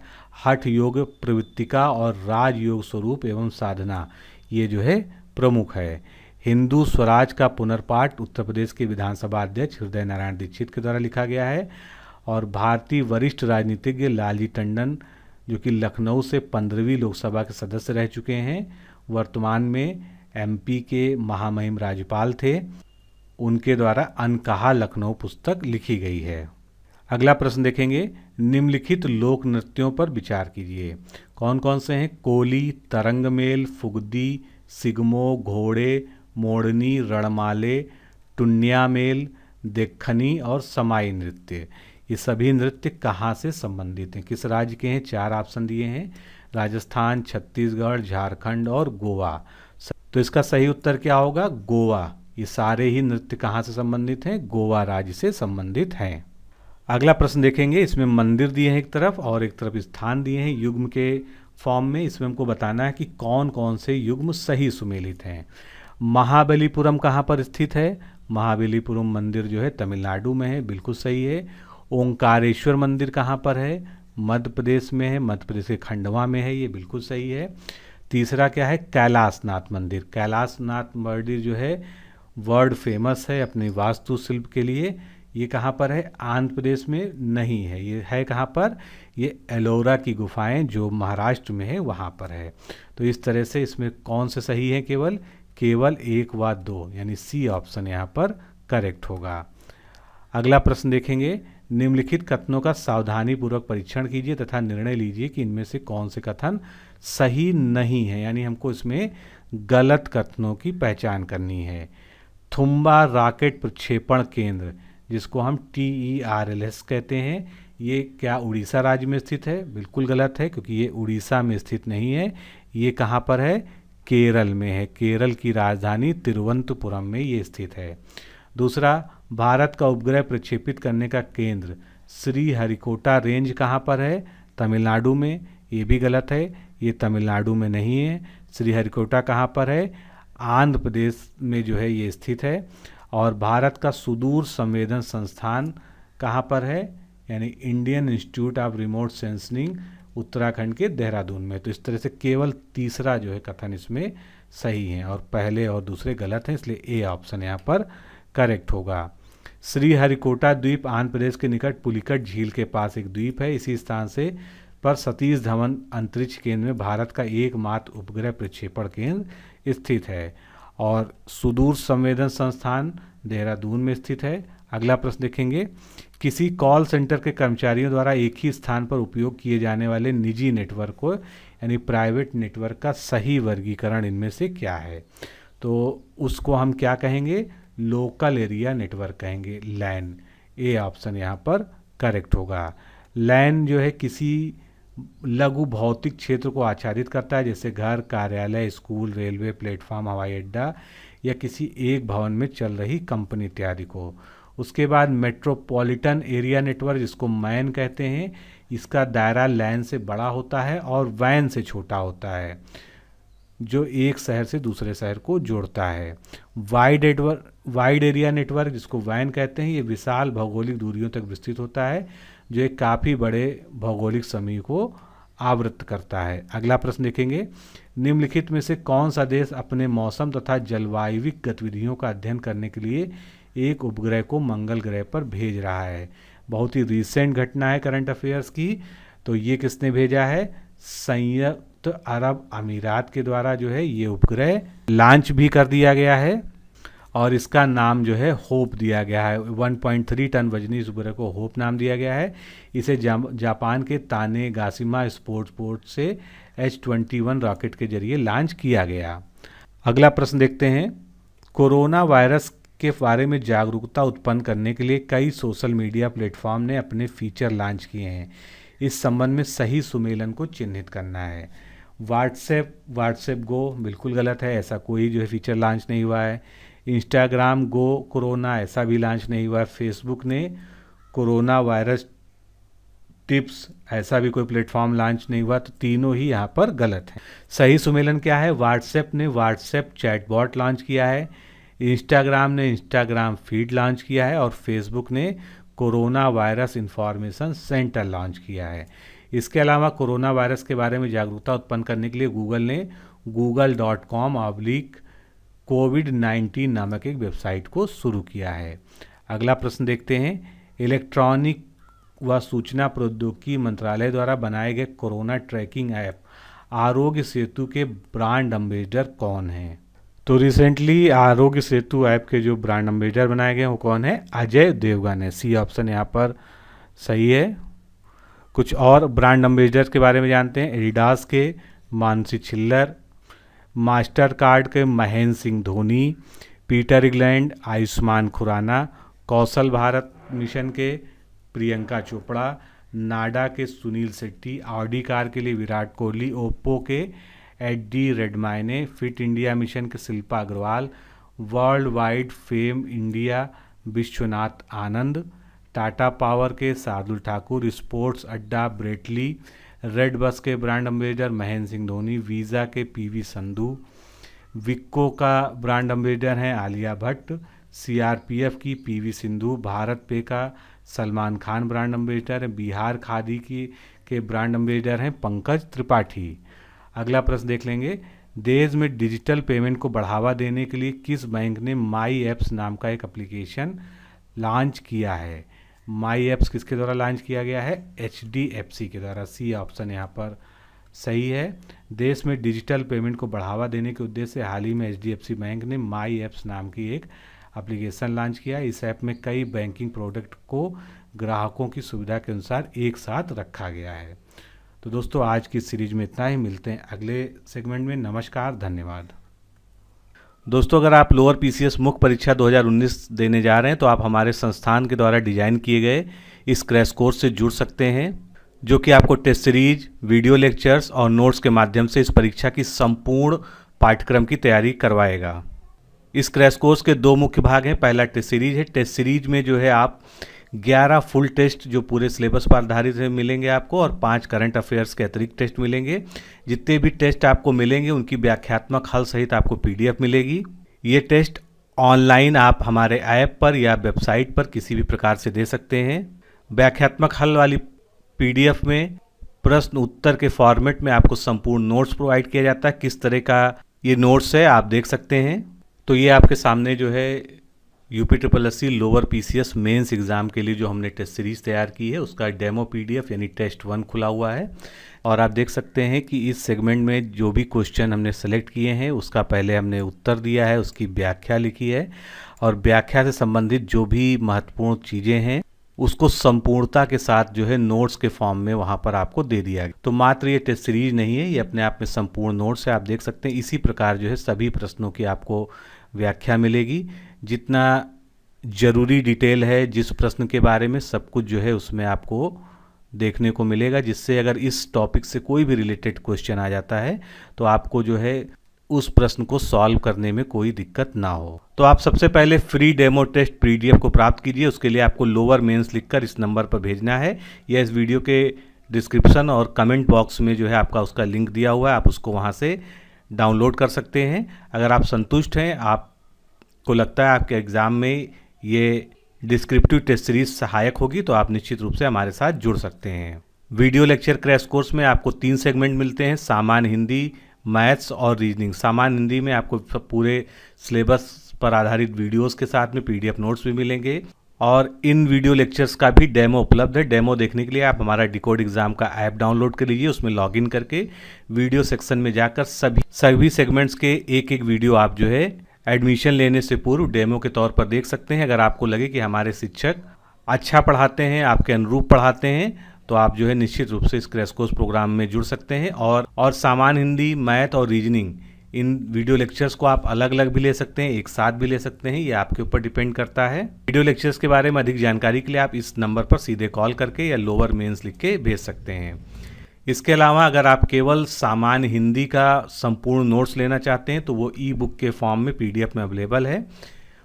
हठ योग प्रवृत्तिका और राजयोग स्वरूप एवं साधना, ये जो है प्रमुख है। हिंदू स्वराज का पुनर्पाठ उत्तर प्रदेश के विधानसभा अध्यक्ष हृदय नारायण दीक्षित के द्वारा लिखा गया है। और भारतीय वरिष्ठ राजनीतिज्ञ लालजी टंडन, जो कि लखनऊ से 15वीं लोकसभा के सदस्य रह चुके हैं, वर्तमान में एमपी के महामहिम राज्यपाल थे, उनके द्वारा अनकहा लखनऊ पुस्तक लिखी गई है। अगला प्रश्न देखेंगे। निम्नलिखित लोक नृत्यों पर विचार कीजिए। कौन कौन से हैं? कोली, तरंगमेल, फुगदी, सिगमो, घोड़े, मोड़नी, रणमाले, टुन्यामेल, देखनी और समाई नृत्य। ये सभी नृत्य कहाँ से संबंधित हैं? किस राज्य के हैं? 4 ऑप्शन दिए हैं, राजस्थान, छत्तीसगढ़, झारखंड और गोवा। तो इसका सही उत्तर क्या होगा? गोवा। ये सारे ही नृत्य कहाँ से संबंधित हैं? गोवा राज्य से संबंधित हैं। अगला प्रश्न देखेंगे। इसमें मंदिर दिए हैं एक तरफ और एक तरफ स्थान दिए हैं युग्म के फॉर्म में। इसमें हमको बताना है कि कौन कौन से युग्म सही सुमेलित हैं। महाबलीपुरम कहाँ पर स्थित है? महाबलीपुरम मंदिर जो है तमिलनाडु में है, बिल्कुल सही है। ओंकारेश्वर मंदिर कहाँ पर है? मध्य प्रदेश में है, मध्य प्रदेश के खंडवा में है, ये बिल्कुल सही है। तीसरा क्या है? कैलाशनाथ मंदिर। कैलाशनाथ मंदिर जो है वर्ल्ड फेमस है अपनी वास्तुशिल्प के लिए। ये कहाँ पर है? आंध्र प्रदेश में नहीं है, ये है कहाँ पर? ये एलोरा की गुफाएं जो महाराष्ट्र में है वहाँ पर है। तो इस तरह से इसमें कौन से सही है? केवल 1 व 2, यानी सी ऑप्शन यहाँ पर करेक्ट होगा। अगला प्रश्न देखेंगे। निम्नलिखित कथनों का सावधानीपूर्वक परीक्षण कीजिए तथा निर्णय लीजिए कि इनमें से कौन से कथन सही नहीं है, यानी हमको इसमें गलत कथनों की पहचान करनी है। थुम्बा रॉकेट प्रक्षेपण केंद्र, जिसको हम TERLS कहते हैं, ये क्या उड़ीसा राज्य में स्थित है? बिल्कुल गलत है, क्योंकि ये उड़ीसा में स्थित नहीं है। ये कहाँ पर है? केरल में है। केरल की राजधानी तिरुवनंतपुरम में ये स्थित है। दूसरा, भारत का उपग्रह प्रक्षेपित करने का केंद्र श्रीहरिकोटा रेंज कहाँ पर है? तमिलनाडु में। ये भी गलत है, ये तमिलनाडु में नहीं है। श्रीहरिकोटा कहाँ पर है? आंध्र प्रदेश में जो है ये स्थित है। और भारत का सुदूर संवेदन संस्थान कहाँ पर है? यानी Indian institute of remote sensing Uttarakhand के देहरादून में। तो इस तरह से केवल तीसरा जो है कथन इसमें सही है और पहले और दूसरे गलत हैं, इसलिए ए ऑप्शन यहाँ पर करेक्ट होगा। श्रीहरिकोटा द्वीप आंध्र प्रदेश के निकट पुलिकट झील के पास एक द्वीप है। इसी स्थान से पर सतीश धवन अंतरिक्ष केंद्र में भारत का एकमात्र उपग्रह प्रक्षेपण केंद्र स्थित है। और सुदूर संवेदन संस्थान देहरादून में स्थित है। अगला प्रश्न देखेंगे, किसी कॉल सेंटर के कर्मचारियों द्वारा एक ही स्थान पर उपयोग किए जाने वाले निजी नेटवर्क को यानी प्राइवेट नेटवर्क का सही वर्गीकरण इनमें से क्या है? तो उसको हम क्या कहेंगे? लोकल एरिया नेटवर्क कहेंगे, लैन। ए ऑप्शन यहाँ पर करेक्ट होगा। लैन जो है किसी लघु भौतिक क्षेत्र को आच्छादित करता है, जैसे घर, कार्यालय, स्कूल, रेलवे प्लेटफॉर्म, हवाई अड्डा या किसी एक भवन में चल रही कंपनी इत्यादि को। उसके बाद मेट्रोपॉलिटन एरिया नेटवर्क, जिसको मैन कहते हैं, इसका दायरा लैन से बड़ा होता है और वैन से छोटा होता है, जो एक शहर से दूसरे शहर को जोड़ता है। वाइड एरिया नेटवर्क, जिसको वैन कहते हैं, ये विशाल भौगोलिक दूरियों तक विस्तृत होता है, जो एक काफ़ी बड़े भौगोलिक समूह को आवृत करता है। अगला प्रश्न देखेंगे, निम्नलिखित में से कौन सा देश अपने मौसम तथा जलवायविक गतिविधियों का अध्ययन करने के लिए एक उपग्रह को मंगल ग्रह पर भेज रहा है? बहुत ही रिसेंट घटना है करंट अफेयर्स की। तो ये किसने भेजा है? संयुक्त अरब अमीरात के द्वारा जो है ये उपग्रह लॉन्च भी कर दिया गया है और इसका नाम जो है होप दिया गया है। 1.3 टन वजनी इस उपग्रह को होप नाम दिया गया है। इसे जापान के तानेगाशिमा स्पोर्ट्स पोर्ट से H-21 रॉकेट के जरिए लॉन्च किया गया। अगला प्रश्न देखते हैं, कोरोना वायरस के बारे में जागरूकता उत्पन्न करने के लिए कई सोशल मीडिया प्लेटफॉर्म ने अपने फीचर लॉन्च किए हैं। इस संबंध में सही सुमेलन को चिन्हित करना है। व्हाट्सएप गो बिल्कुल गलत है, ऐसा कोई जो है फीचर लॉन्च नहीं हुआ है। इंस्टाग्राम गो कोरोना, ऐसा भी लॉन्च नहीं हुआ है। फेसबुक ने कोरोना वायरस टिप्स, ऐसा भी कोई प्लेटफॉर्म लॉन्च नहीं हुआ। तो तीनों ही यहाँ पर गलत हैं। सही सुमेलन क्या है? व्हाट्सएप ने व्हाट्सएप चैटबॉट लॉन्च किया है, इंस्टाग्राम ने इंस्टाग्राम फीड लॉन्च किया है और फेसबुक ने corona virus information centre launch किया है। इसके अलावा कोरोना वायरस के बारे में जागरूकता उत्पन्न करने के लिए गूगल ने google.com/COVID-19 नामक एक वेबसाइट को शुरू किया है। अगला प्रश्न देखते हैं, इलेक्ट्रॉनिक व सूचना प्रौद्योगिकी मंत्रालय द्वारा बनाए गए corona tracking app Aarogya Setu के ब्रांड एम्बेसडर कौन हैं? तो रिसेंटली आरोग्य सेतु ऐप के जो ब्रांड एम्बेसडर बनाए गए वो कौन है? अजय देवगन है। सी ऑप्शन यहाँ पर सही है। कुछ और ब्रांड एम्बेसडर के बारे में जानते हैं। एडिडास के मानसी छिल्लर, मास्टर कार्ड के महेंद्र सिंह धोनी, पीटर इंग्लैंड आयुष्मान खुराना, कौशल भारत मिशन के प्रियंका चोपड़ा, नाडा के सुनील शेट्टी, ऑडी कार के लिए विराट कोहली, ओप्पो के एडी रेडमाइने, फिट इंडिया मिशन के Shilpa Agarwal, world wide fame India Vishwanath Anand, Tata power के Shardul Thakur, sports Adda Brett Lee, red bus के brand ambassador Mahendra Singh Dhoni, Visa के पीवी संधू, विक्को का ब्रांड एम्बेसडर हैं आलिया भट्ट, सीआरपीएफ की पीवी सिंधु, भारत पे का सलमान खान ब्रांड एम्बेसडर है, बिहार खादी के ब्रांड एम्बेसडर हैं पंकज त्रिपाठी। अगला प्रश्न देख लेंगे, देश में डिजिटल पेमेंट को बढ़ावा देने के लिए किस बैंक ने माई एप्स नाम का एक एप्लीकेशन लॉन्च किया है? माई एप्स किसके द्वारा लॉन्च किया गया है? HDFC के द्वारा। सी ऑप्शन यहाँ पर सही है। देश में डिजिटल पेमेंट को बढ़ावा देने के उद्देश्य से हाल ही में HDFC बैंक ने माई एप्स नाम की एक एप्लीकेशन लॉन्च किया। इस ऐप में कई बैंकिंग प्रोडक्ट को ग्राहकों की सुविधा के अनुसार एक साथ रखा गया है। तो दोस्तों आज की सीरीज में इतना ही, मिलते हैं अगले सेगमेंट में। नमस्कार, धन्यवाद। दोस्तों अगर आप लोअर PCS मुख्य परीक्षा 2019 देने जा रहे हैं तो आप हमारे संस्थान के द्वारा डिजाइन किए गए इस क्रैश कोर्स से जुड़ सकते हैं, जो कि आपको टेस्ट सीरीज, वीडियो लेक्चर्स और नोट्स के माध्यम से इस परीक्षा की संपूर्ण पाठ्यक्रम की तैयारी करवाएगा। इस क्रैश कोर्स के 2 मुख्य भाग हैं। पहला टेस्ट सीरीज है। टेस्ट सीरीज में जो है आप 11 फुल टेस्ट जो पूरे सिलेबस पर आधारित है मिलेंगे आपको, और 5 करंट अफेयर्स के अतिरिक्त टेस्ट मिलेंगे। जितने भी टेस्ट आपको मिलेंगे उनकी व्याख्यात्मक हल सहित आपको PDF मिलेगी। ये टेस्ट ऑनलाइन आप हमारे ऐप पर या वेबसाइट पर किसी भी प्रकार से दे सकते हैं। व्याख्यात्मक हल वाली PDF में प्रश्न उत्तर के फॉर्मेट में आपको संपूर्ण नोट्स प्रोवाइड किया जाता है। किस तरह का ये नोट्स है आप देख सकते हैं। तो ये आपके सामने जो है UPSSC lower PCS mains exam के लिए जो हमने टेस्ट सीरीज़ तैयार की है उसका डेमो PDF यानी टेस्ट 1 खुला हुआ है। और आप देख सकते हैं कि इस सेगमेंट में जो भी क्वेश्चन हमने सेलेक्ट किए हैं उसका पहले हमने उत्तर दिया है, उसकी व्याख्या लिखी है और व्याख्या से संबंधित जो भी महत्वपूर्ण चीज़ें हैं उसको संपूर्णता के साथ जो है नोट्स के फॉर्म में वहाँ पर आपको दे दिया गया। तो मात्र ये टेस्ट सीरीज नहीं है, ये अपने आप में संपूर्ण नोट्स है। आप देख सकते हैं इसी प्रकार जो है सभी प्रश्नों की आपको व्याख्या मिलेगी। जितना ज़रूरी डिटेल है जिस प्रश्न के बारे में सब कुछ जो है उसमें आपको देखने को मिलेगा, जिससे अगर इस टॉपिक से कोई भी रिलेटेड क्वेश्चन आ जाता है तो आपको जो है उस प्रश्न को सॉल्व करने में कोई दिक्कत ना हो। तो आप सबसे पहले फ्री डेमो टेस्ट PDF को प्राप्त कीजिए। उसके लिए आपको लोअर मेंस लिखकर इस नंबर पर भेजना है या इस वीडियो के डिस्क्रिप्शन और कमेंट बॉक्स में जो है आपका उसका लिंक दिया हुआ है, आप उसको वहाँ से डाउनलोड कर सकते हैं। अगर आप संतुष्ट हैं, आपको लगता है आपके एग्ज़ाम में ये डिस्क्रिप्टिव टेस्ट सीरीज सहायक होगी, तो आप निश्चित रूप से हमारे साथ जुड़ सकते हैं। वीडियो लेक्चर क्रैश कोर्स में आपको 3 सेगमेंट मिलते हैं, सामान्य हिंदी, मैथ्स और रीजनिंग। सामान्य हिंदी में आपको पूरे सिलेबस पर आधारित वीडियोस के साथ में PDF नोट्स भी मिलेंगे और इन वीडियो लेक्चर्स का भी डेमो उपलब्ध है। डेमो देखने के लिए आप हमारा डिकोड एग्जाम का ऐप डाउनलोड कर लीजिए। उसमें लॉगिन करके वीडियो सेक्शन में जाकर सभी सेगमेंट्स के एक एक वीडियो आप जो है एडमिशन लेने से पूर्व डेमो के तौर पर देख सकते हैं। अगर आपको लगे कि हमारे शिक्षक अच्छा पढ़ाते हैं, आपके अनुरूप पढ़ाते हैं, तो आप जो है निश्चित रूप से इस क्रैश कोर्स प्रोग्राम में जुड़ सकते हैं। और सामान्य हिंदी, मैथ और रीजनिंग इन वीडियो लेक्चर्स को आप अलग अलग भी ले सकते हैं, एक साथ भी ले सकते हैं, ये आपके ऊपर डिपेंड करता है। वीडियो लेक्चर्स के बारे में अधिक जानकारी के लिए आप इस नंबर पर सीधे कॉल करके या लोअर मेंस लिख के भेज सकते हैं। इसके अलावा अगर आप केवल सामान्य हिंदी का संपूर्ण नोट्स लेना चाहते हैं तो वो ई-बुक के फॉर्म में PDF में अवेलेबल है।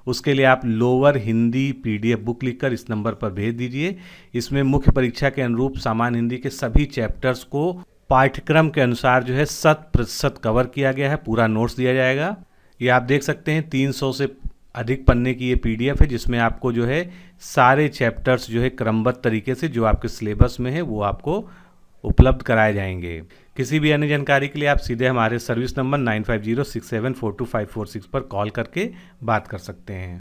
उसके लिए आप लोअर हिंदी PDF बुक लिखकर इस नंबर पर भेज दीजिए। इसमें मुख्य परीक्षा के अनुरूप सामान्य हिंदी के सभी चैप्टर्स को पाठ्यक्रम के अनुसार जो है 100% कवर किया गया है, पूरा नोट्स दिया जाएगा। ये आप देख सकते हैं 300 से अधिक पन्ने की ये PDF है, जिसमें आपको जो है सारे चैप्टर्स जो है क्रमबद्ध तरीके से जो आपके सिलेबस में है वो आपको उपलब्ध कराए जाएंगे। किसी भी अन्य जानकारी के लिए आप सीधे हमारे सर्विस नंबर 9506742546 पर कॉल करके बात कर सकते हैं।